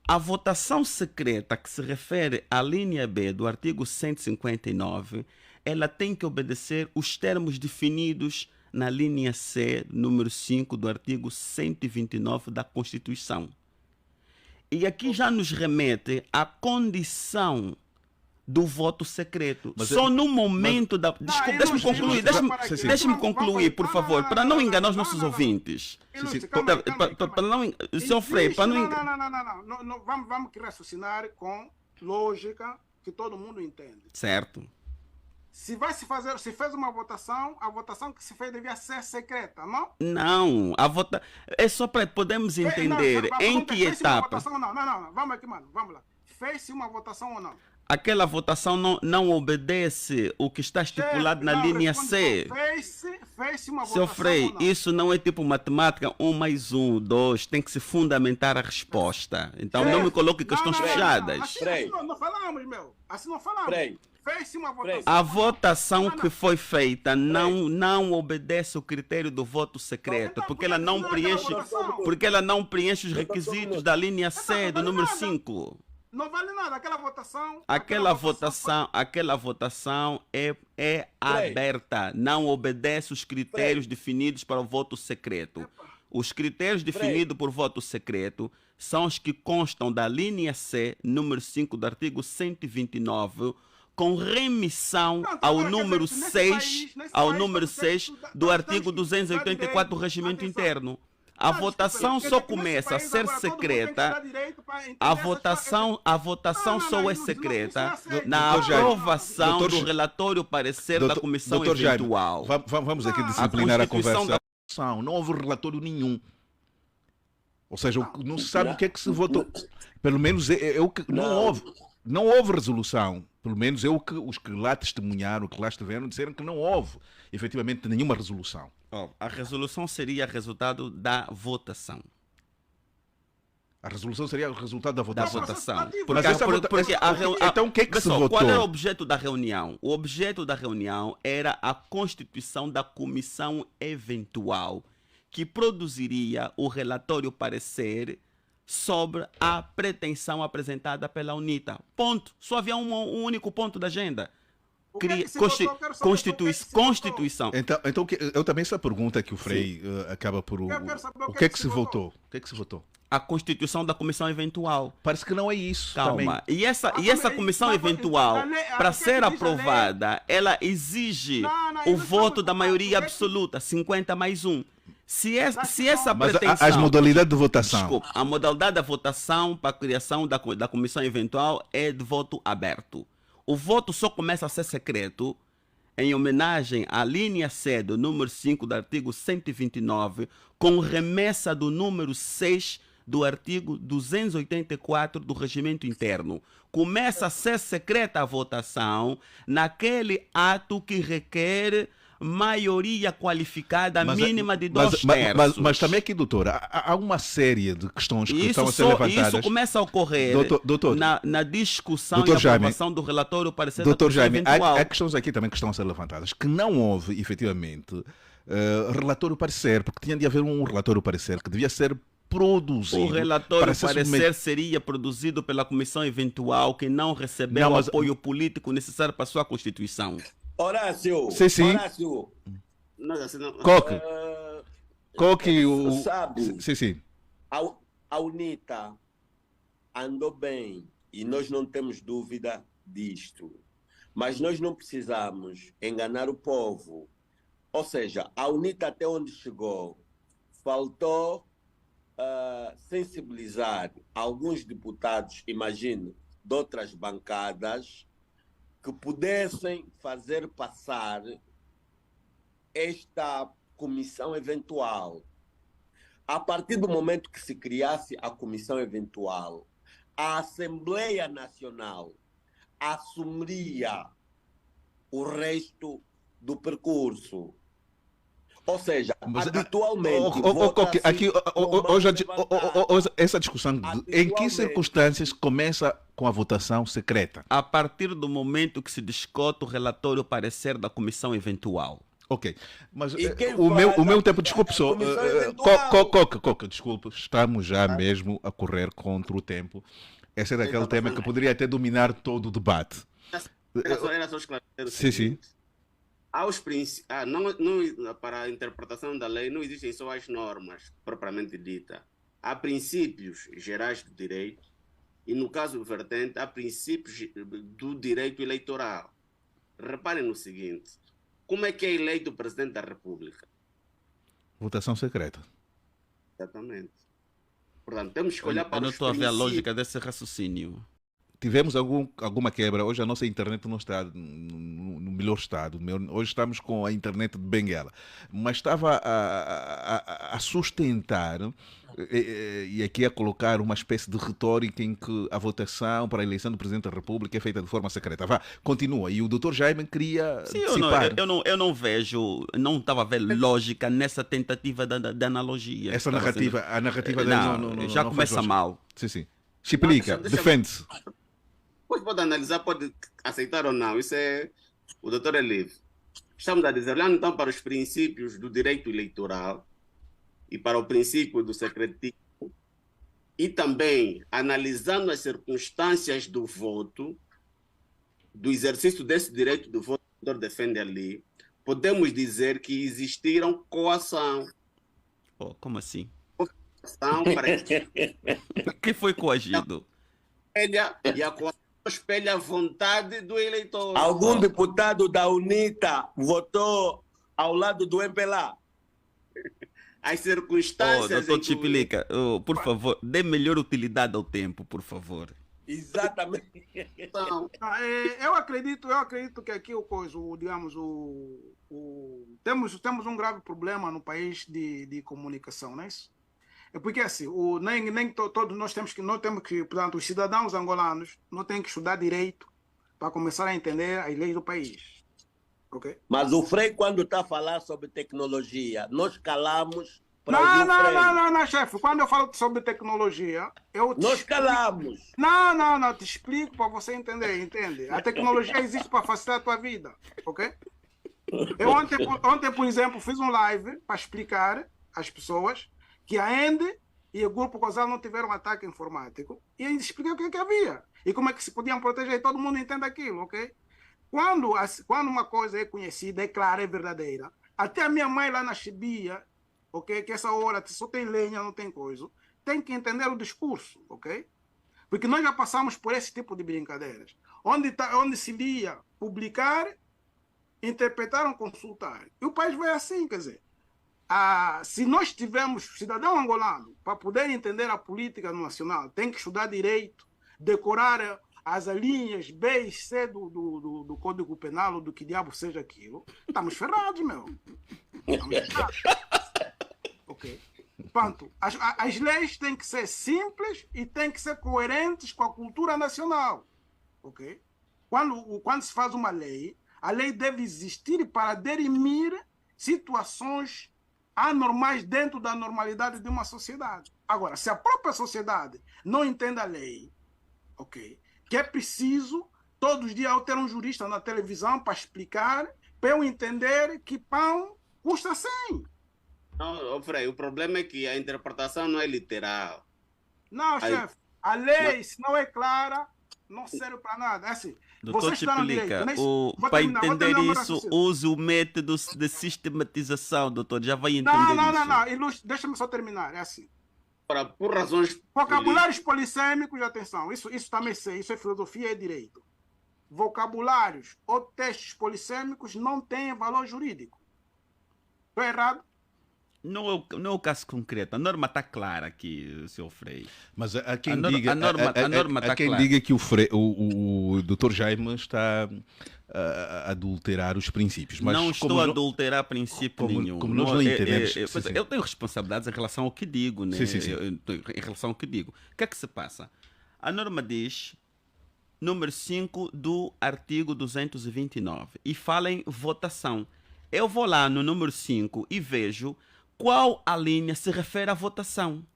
a votação secreta que se refere à linha B do artigo 159, ela tem que obedecer os termos definidos na linha C, número 5 do artigo 129 da Constituição. E aqui já nos remete à condição do voto secreto. Mas só no momento da... Desculpa, deixe-me concluir, deixe-me concluir, por favor, para não enganar os nossos ouvintes. Para não... Senhor Frei, para não... Não, vamos raciocinar com lógica que todo mundo entende. Certo. Se fez uma votação, a votação que se fez devia ser secreta, não? Não, é só para podermos entender em que etapa. Não, vamos aqui, mano, vamos lá. Fez-se uma votação ou não? Aquela votação não obedece o que está estipulado na linha C. Fez-se uma votação. Seu Frei, ou não? isso não é tipo matemática, 1 mais 1, 2, tem que se fundamentar a resposta. Então não me coloque questões fechadas. Assim não falamos, meu. Assim não falamos. Fez-se uma votação. A votação que foi feita não obedece o critério do voto secreto, porque ela não preenche os requisitos da linha C do número 5. Não vale nada, aquela votação. Aquela votação é aberta, não obedece os critérios definidos para o voto secreto. Os critérios definidos por voto secreto são os que constam da linha C, número 5 do artigo 129, com remissão ao número 6, do artigo 284 do Regimento Interno. A votação só começa a ser secreta. A votação só é secreta na aprovação do relatório parecer da comissão eventual. Vamos aqui disciplinar a conversa. Não houve relatório nenhum. Ou seja, não se sabe o que é que se votou. Pelo menos não houve resolução. Pelo menos os que lá testemunharam, que lá estiveram, disseram que não houve efetivamente nenhuma resolução. A resolução seria resultado da votação. A resolução seria o resultado da votação. Então o que é que se votou? Qual era o objeto da reunião? O objeto da reunião era a constituição da comissão eventual que produziria o relatório parecer sobre a pretensão apresentada pela UNITA. Ponto. Só havia um único ponto da agenda. Constituição. Então eu também essa pergunta que o Frei acaba por... O que é que se votou? O que é que se votou? A constituição da comissão eventual. Parece que não é isso. Calma. Também. E essa comissão eventual, para ser aprovada, ela exige o voto da maioria absoluta, 50 mais 1. Se essa pretensão... Mas as modalidades de votação... Desculpa, a modalidade da votação para a criação da comissão eventual é de voto aberto. O voto só começa a ser secreto em homenagem à linha C do número 5 do artigo 129, com remessa do número 6 do artigo 284 do Regimento Interno. Começa a ser secreta a votação naquele ato que requer maioria qualificada mínima de 2/3. Mas também aqui, doutora, há uma série de questões que isso estão a ser levantadas. Isso começa a ocorrer doutor, na discussão doutor e aprovação do relatório parecer doutor Jaime, eventual. há questões aqui também que estão a ser levantadas, que não houve, efetivamente, relatório parecer, porque tinha de haver um relatório parecer que devia ser produzido. O relatório parecer submetido. seria produzido pela comissão eventual que não recebeu o apoio político necessário para a sua constituição. Horácio, Sim. Horácio. Coque, sabe, sim. A UNITA andou bem e nós não temos dúvida disto. Mas nós não precisamos enganar o povo. Ou seja, a UNITA até onde chegou, faltou sensibilizar alguns deputados, imagino, de outras bancadas, que pudessem fazer passar esta comissão eventual. A partir do momento que se criasse a comissão eventual, a Assembleia Nacional assumiria o resto do percurso. Ou seja, habitualmente... Hoje, essa discussão, em que circunstâncias começa com a votação secreta? A partir do momento que se discute o relatório parecer da comissão eventual. Ok, mas o meu tempo, desculpe só, Coca, desculpe, estamos já mesmo a correr contra o tempo. Esse é daquele tema que poderia até dominar todo o debate. Era só esclarecer. Sim. Para a interpretação da lei não existem só as normas propriamente ditas. Há princípios gerais do direito e, no caso do vertente, há princípios do direito eleitoral. Reparem no seguinte: como é que é eleito o presidente da República? Votação secreta. Exatamente. Portanto, temos que olhar para eu não os estou a ver a princípios. lógica desse raciocínio. Tivemos alguma quebra. Hoje a nossa internet não está no melhor estado. Hoje estamos com a internet de Benguela. Mas estava a sustentar e aqui a colocar uma espécie de retórica em que a votação para a eleição do Presidente da República é feita de forma secreta. Continua. E o Dr. Jaime queria dissipar. Eu não vejo, não estava a ver lógica nessa tentativa de analogia. Essa narrativa, a narrativa deles já não começa faz mal. Sim. Explica, defende-se. Pois pode analisar, pode aceitar ou não. Isso é... O doutor é livre. Estamos a dizer, olhando então para os princípios do direito eleitoral e para o princípio do secretismo e também analisando as circunstâncias do voto, do exercício desse direito do voto que o doutor defende ali, podemos dizer que existiram coação. Como assim? Coação para que foi coagido? E a coação espelha a vontade do eleitor. Algum deputado da UNITA votou ao lado do MPLA? As circunstâncias... Doutor Chipilica, por favor, dê melhor utilidade ao tempo, por favor. Exatamente. Então, eu acredito que aqui temos um grave problema no país de comunicação, não é isso? É porque assim, todos nós temos que, portanto, os cidadãos angolanos não têm que estudar direito para começar a entender as leis do país. Okay? Mas o Frei, quando está a falar sobre tecnologia, nós calamos para não, chefe. Quando eu falo sobre tecnologia, nós calamos. Não, te explico para você entender, entende? A tecnologia existe para facilitar a tua vida, ok? Eu ontem, por exemplo, fiz um live para explicar às pessoas que a ENDE e o Grupo COSAL não tiveram ataque informático e expliquei o que havia e como é que se podiam proteger. Todo mundo entende aquilo, ok? Quando uma coisa é conhecida, é clara, é verdadeira, até a minha mãe lá na Chibia, ok? Que essa hora só tem lenha, não tem coisa, tem que entender o discurso, ok? Porque nós já passamos por esse tipo de brincadeiras, onde se lia publicar, interpretar ou consultar. E o país vai assim, quer dizer, se nós tivermos cidadão angolano para poder entender a política nacional, tem que estudar direito, decorar as linhas B e C do Código Penal ou do que diabo seja aquilo, estamos ferrados, meu. Estamos ferrados. Ok. Pronto, as leis têm que ser simples e têm que ser coerentes com a cultura nacional. Ok? Quando se faz uma lei, a lei deve existir para dirimir situações anormais dentro da normalidade de uma sociedade. Agora, se a própria sociedade não entende a lei, ok, que é preciso todos os dias eu ter um jurista na televisão para explicar, para eu entender que pão custa 100. Não, Frei, o problema é que a interpretação não é literal. Não, chefe, a lei, se não é clara, não serve para nada. É assim, Doutor Chipilica, para entender isso, use o método de sistematização, doutor, já vai entender isso. Não, deixa-me só terminar, é assim. Por razões... Vocabulários polissêmicos, atenção, isso também sei, isso é filosofia e direito. Vocabulários ou textos polissêmicos não têm valor jurídico. Estou errado? Não é o caso concreto. A norma está clara aqui, Sr. Frei. Mas há quem diga que o Dr. Jaime está a adulterar os princípios. Mas não estou a adulterar princípio nenhum. Como nós não entendemos. Eu tenho responsabilidades em relação ao que digo. Né? Sim. Em relação ao que digo. O que é que se passa? A norma diz, número 5 do artigo 229, e fala em votação. Eu vou lá no número 5 e vejo qual a linha se refere à votação.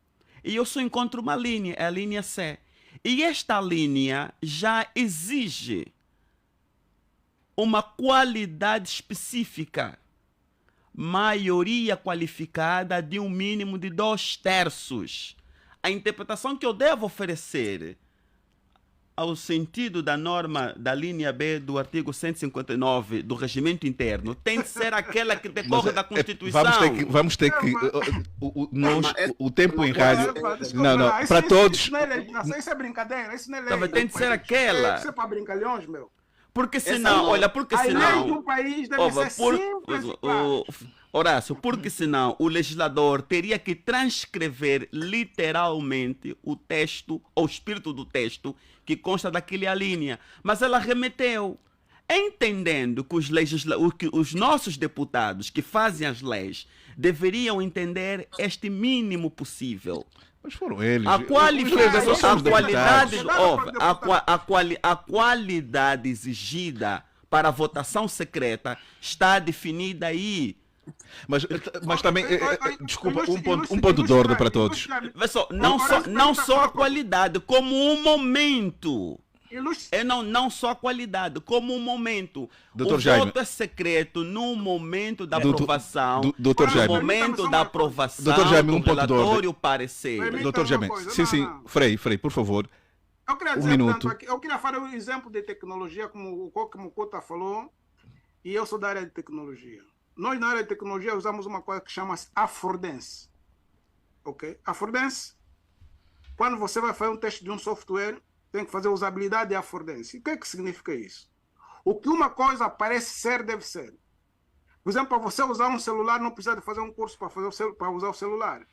E eu só encontro uma linha, é a linha C. E esta linha já exige uma qualidade específica. Maioria qualificada de um mínimo de 2/3. A interpretação que eu devo oferecer ao sentido da norma da linha B do artigo 159 do regimento interno tem de ser aquela que decorre da Constituição. Vamos ter que o tempo em rádio... Não, para todos... Isso é brincadeira, isso não é lei. Tem de ser aquela. Isso é para brincalhões, meu. Porque senão, olha, porque senão... A lei do país deve ser simples e clara. Horácio, porque senão o legislador teria que transcrever literalmente o texto, ou o espírito do texto, que consta daquela linha. Mas ela remeteu, entendendo que os nossos deputados que fazem as leis deveriam entender este mínimo possível. Mas foram eles. A qualidade exigida para a votação secreta está definida aí. Mas também, desculpa, um ponto de ordem para todos. Não só a qualidade, como um momento. Não só a qualidade, como um momento. O voto é secreto no momento da aprovação. No momento da aprovação do relatório parecer. Doutor Jaime, sim, Frei, por favor. Eu queria dizer, portanto, eu queria falar um exemplo de tecnologia, como o Cota falou, e eu sou da área de tecnologia. Nós, na área de tecnologia, usamos uma coisa que chama-se Affordance. Ok? Affordance, quando você vai fazer um teste de um software, tem que fazer usabilidade de Affordance. E o que é que significa isso? O que uma coisa parece ser, deve ser. Por exemplo, para você usar um celular, não precisa de fazer um curso para usar o celular.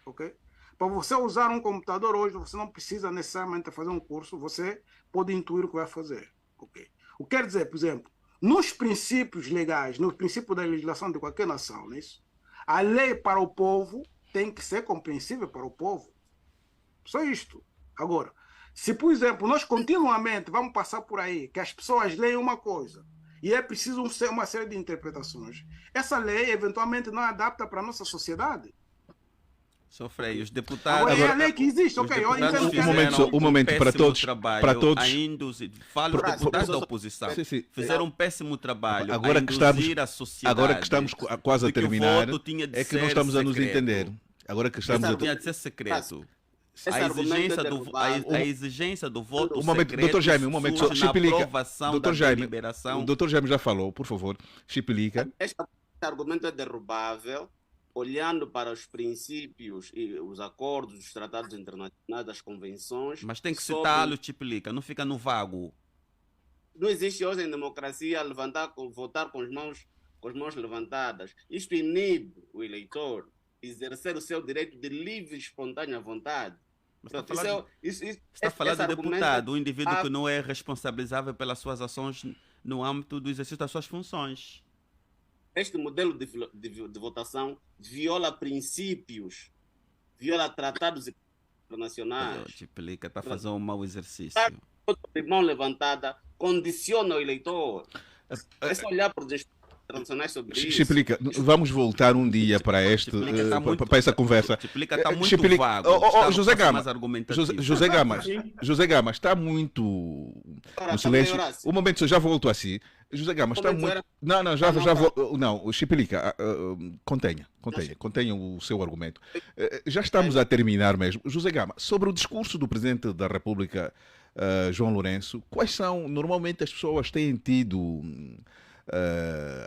Ok? Para você usar um computador hoje, você não precisa necessariamente fazer um curso, você pode intuir o que vai fazer. Ok? O que quer dizer, por exemplo, nos princípios legais, no princípio da legislação de qualquer nação, não é isso? A lei para o povo tem que ser compreensível para o povo. Só isto. Agora, se, por exemplo, nós continuamente vamos passar por aí que as pessoas leem uma coisa e é preciso uma série de interpretações, essa lei eventualmente não é adapta para a nossa sociedade. Sr. Frei, os deputados... Agora, é a lei que existe, ok. Um momento para todos. Ainda falo dos deputados da oposição. Fizeram um péssimo trabalho agora que estamos quase a terminar, é que não estamos a nos entender. Agora que estamos a... Tinha de ser secreto. A exigência do voto um momento, secreto Dr. Jaime, um momento, Chipilica. Dr. Jaime, o Dr. Jaime já falou, por favor. Chipilica. Este argumento é derrubável olhando para os princípios e os acordos, os tratados internacionais, das convenções. Mas tem que citá-lo, Chipilica, não fica no vago. Não existe hoje em democracia votar com as mãos levantadas. Isto inibe o eleitor exercer o seu direito de livre e espontânea vontade. Está a falar do deputado, o indivíduo que não é responsabilizável pelas suas ações no âmbito do exercício das suas funções. Este modelo de votação viola princípios viola tratados internacionais. Chipelica está a fazer um mau exercício. De mão levantada condiciona o eleitor. É só olhar para os internacionais sobre isso. Chipelica, vamos voltar um dia para para essa conversa. Chipelica está muito vago. José Gama, José Gama está muito no silêncio. Um momento, eu já volto assim. José Gama está muito. Não, já vou. Não, Chipelica, contenha o seu argumento. Já estamos a terminar mesmo. José Gama, sobre o discurso do Presidente da República, João Lourenço, quais são, normalmente as pessoas têm tido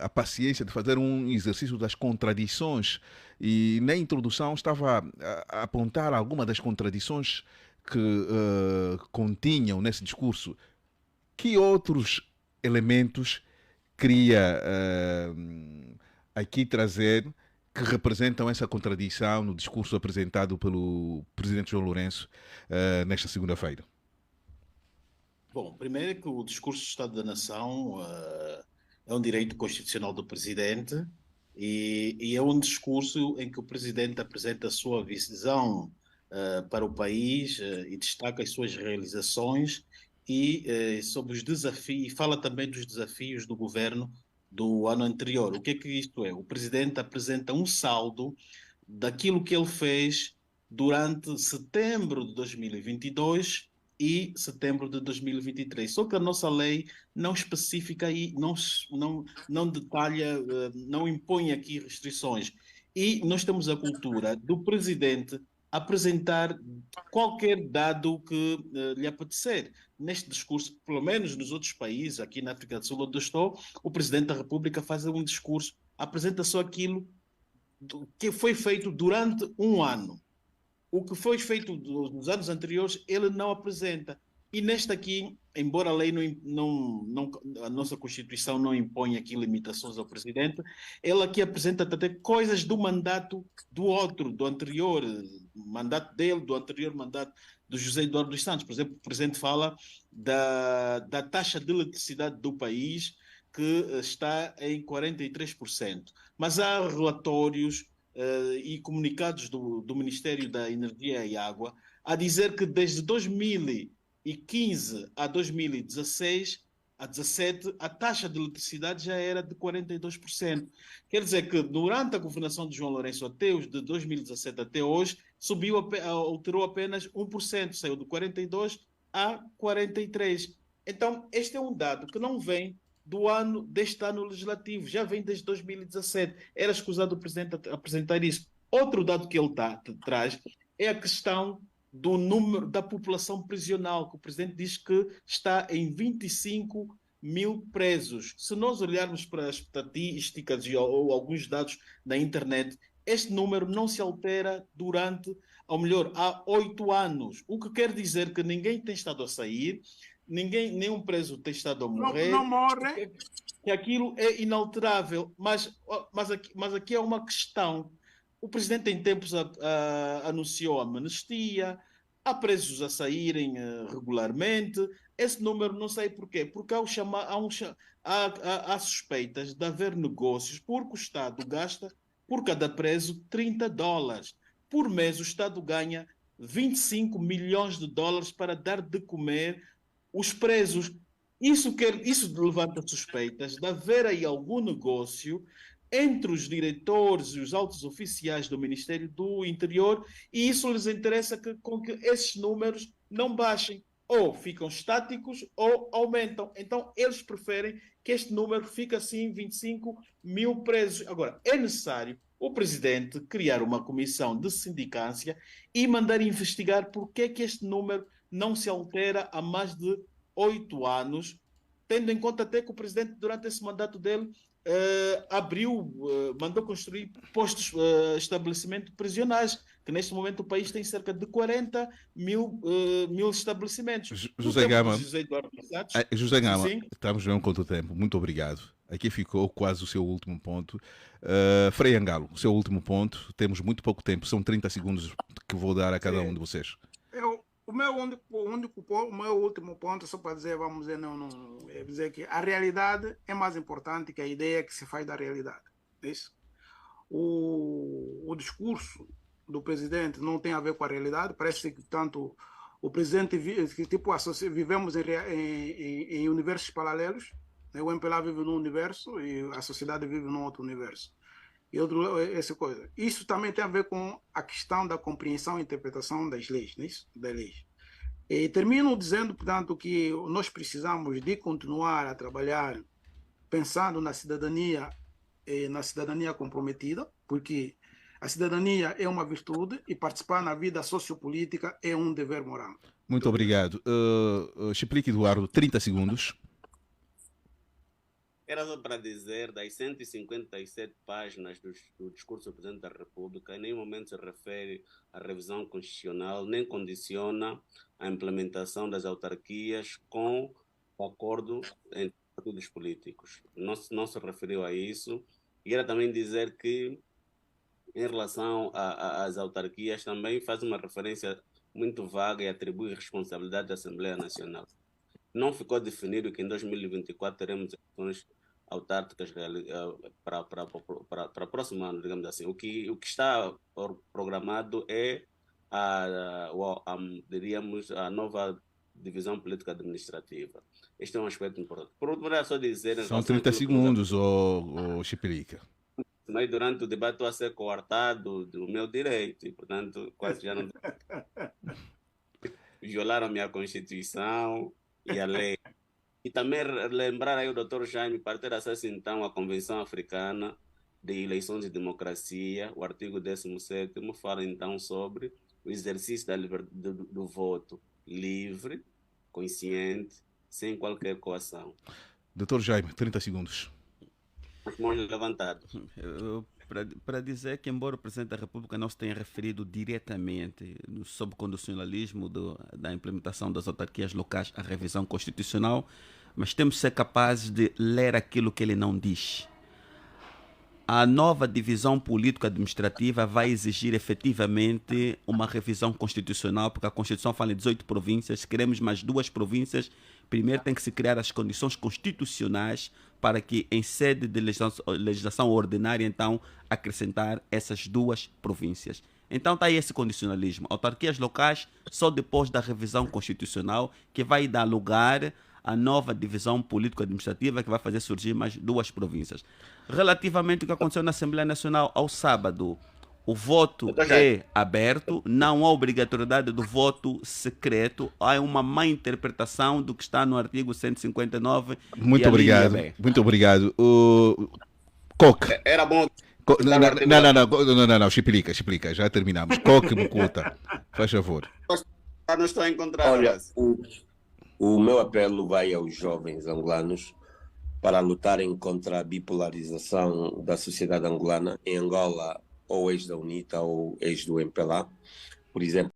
a paciência de fazer um exercício das contradições, e na introdução estava a apontar alguma das contradições que continham nesse discurso. Que outros elementos queria aqui trazer que representam essa contradição no discurso apresentado pelo Presidente João Lourenço nesta segunda-feira? Bom, primeiro é que o discurso do Estado da Nação é um direito constitucional do Presidente e é um discurso em que o Presidente apresenta a sua visão para o país e destaca as suas realizações e sobre os desafios, fala também dos desafios do governo do ano anterior. O que é que isto é? O Presidente apresenta um saldo daquilo que ele fez durante setembro de 2022 e setembro de 2023. Só que a nossa lei não especifica e não detalha, não impõe aqui restrições. E nós temos a cultura do Presidente apresentar qualquer dado que lhe apetecer. Neste discurso, pelo menos nos outros países, aqui na África do Sul, onde eu estou, o Presidente da República faz um discurso, apresenta só aquilo que foi feito durante um ano. O que foi feito nos anos anteriores, ele não apresenta. E neste aqui, embora a lei a nossa Constituição não impõe aqui limitações ao Presidente, ele aqui apresenta até coisas do mandato do anterior mandato dele, do anterior mandato do José Eduardo dos Santos. Por exemplo, o Presidente fala da taxa de eletricidade do país, que está em 43%. Mas há relatórios e comunicados do Ministério da Energia e Água a dizer que desde 2015 a 2016, a 17, a taxa de eletricidade já era de 42%. Quer dizer que durante a governação de João Lourenço até os de 2017 até hoje, alterou apenas 1%, saiu de 42% a 43%. Então, este é um dado que não vem deste ano legislativo, já vem desde 2017. Era escusado o Presidente apresentar isso. Outro dado que ele traz é a questão do número da população prisional, que o Presidente diz que está em 25 mil presos. Se nós olharmos para as estatísticas ou alguns dados na internet, este número não se altera há 8 anos. O que quer dizer que ninguém tem estado a sair, nenhum preso tem estado a morrer. Não morre. Que aquilo é inalterável. Mas aqui é uma questão. O Presidente em tempos anunciou a amnistia, há presos a saírem regularmente. Esse número não sei porquê. Porque há suspeitas de haver negócios, porque o Estado gasta por cada preso $30. Por mês o Estado ganha 25 milhões de dólares para dar de comer os presos. Isso levanta suspeitas de haver aí algum negócio entre os diretores e os altos oficiais do Ministério do Interior, e isso lhes interessa com que esses números não baixem, ou ficam estáticos ou aumentam. Então eles preferem que este número fique assim, 25 mil presos. Agora, é necessário o Presidente criar uma comissão de sindicância e mandar investigar por que este número não se altera há mais de 8 anos, tendo em conta até que o Presidente, durante esse mandato dele, mandou construir estabelecimentos prisionais, que neste momento o país tem cerca de 40 mil estabelecimentos. José Gama, José Gama, estamos mesmo quanto tempo. Muito obrigado. Aqui ficou quase o seu último ponto. Frei Angalo, o seu último ponto. Temos muito pouco tempo, são 30 segundos que vou dar a cada um de vocês. O meu último ponto, só para dizer, vamos dizer, é dizer que a realidade é mais importante que a ideia que se faz da realidade. Isso. O discurso do presidente não tem a ver com a realidade. Parece que tanto o presidente, que tipo, vivemos em universos paralelos, né? O MPLA vive num universo e a sociedade vive num outro universo. E essa coisa. Isso também tem a ver com a questão da compreensão e interpretação das leis, não é isso? Das leis. E termino dizendo, portanto, que nós precisamos de continuar a trabalhar pensando na cidadania comprometida, porque a cidadania é uma virtude e participar na vida sociopolítica é um dever moral. Muito obrigado. Chiplique Eduardo, 30 segundos. Era só para dizer, das 157 páginas do discurso do Presidente da República, em nenhum momento se refere à revisão constitucional, nem condiciona a implementação das autarquias com o acordo entre partidos políticos. Não se referiu a isso. E era também dizer que, em relação às autarquias, também faz uma referência muito vaga e atribui responsabilidade à Assembleia Nacional. Não ficou definido que em 2024 teremos eleições autárquicas para o próximo ano, digamos assim. O que está programado é diríamos, a nova divisão política administrativa. Este é um aspecto importante. Por outro lado, só dizer... São 30 segundos, Chipelica. Mas durante o debate estou a ser coartado do meu direito e, portanto, quase já não... Violaram a minha Constituição e a lei. E também lembrar aí o Dr. Jaime, para ter acesso então à Convenção Africana de Eleições e Democracia, o artigo 17º fala então sobre o exercício do voto livre, consciente, sem qualquer coação. Dr. Jaime, 30 segundos. As mãos levantadas. Para dizer que, embora o Presidente da República não se tenha referido diretamente sobre o condicionalismo da implementação das autarquias locais à revisão constitucional, mas temos que ser capazes de ler aquilo que ele não diz. A nova divisão político-administrativa vai exigir efetivamente uma revisão constitucional, porque a Constituição fala em 18 províncias, queremos mais 2 províncias. Primeiro tem que se criar as condições constitucionais para que, em sede de legislação ordinária, então, acrescentar essas 2 províncias. Então está aí esse condicionalismo. Autarquias locais só depois da revisão constitucional, que vai dar lugar à nova divisão político-administrativa, que vai fazer surgir mais 2 províncias. Relativamente ao que aconteceu na Assembleia Nacional ao sábado, o voto é aberto, não há obrigatoriedade do voto secreto, há uma má interpretação do que está no artigo 159. Muito obrigado. Muito obrigado. Coque. Era bom. Não, explica, já terminamos. Coque, Mucuta, faz favor. Não estou a encontrar. Olha, o meu apelo vai aos jovens angolanos para lutarem contra a bipolarização da sociedade angolana. Em Angola, ou ex da UNITA ou ex do MPLA, por exemplo.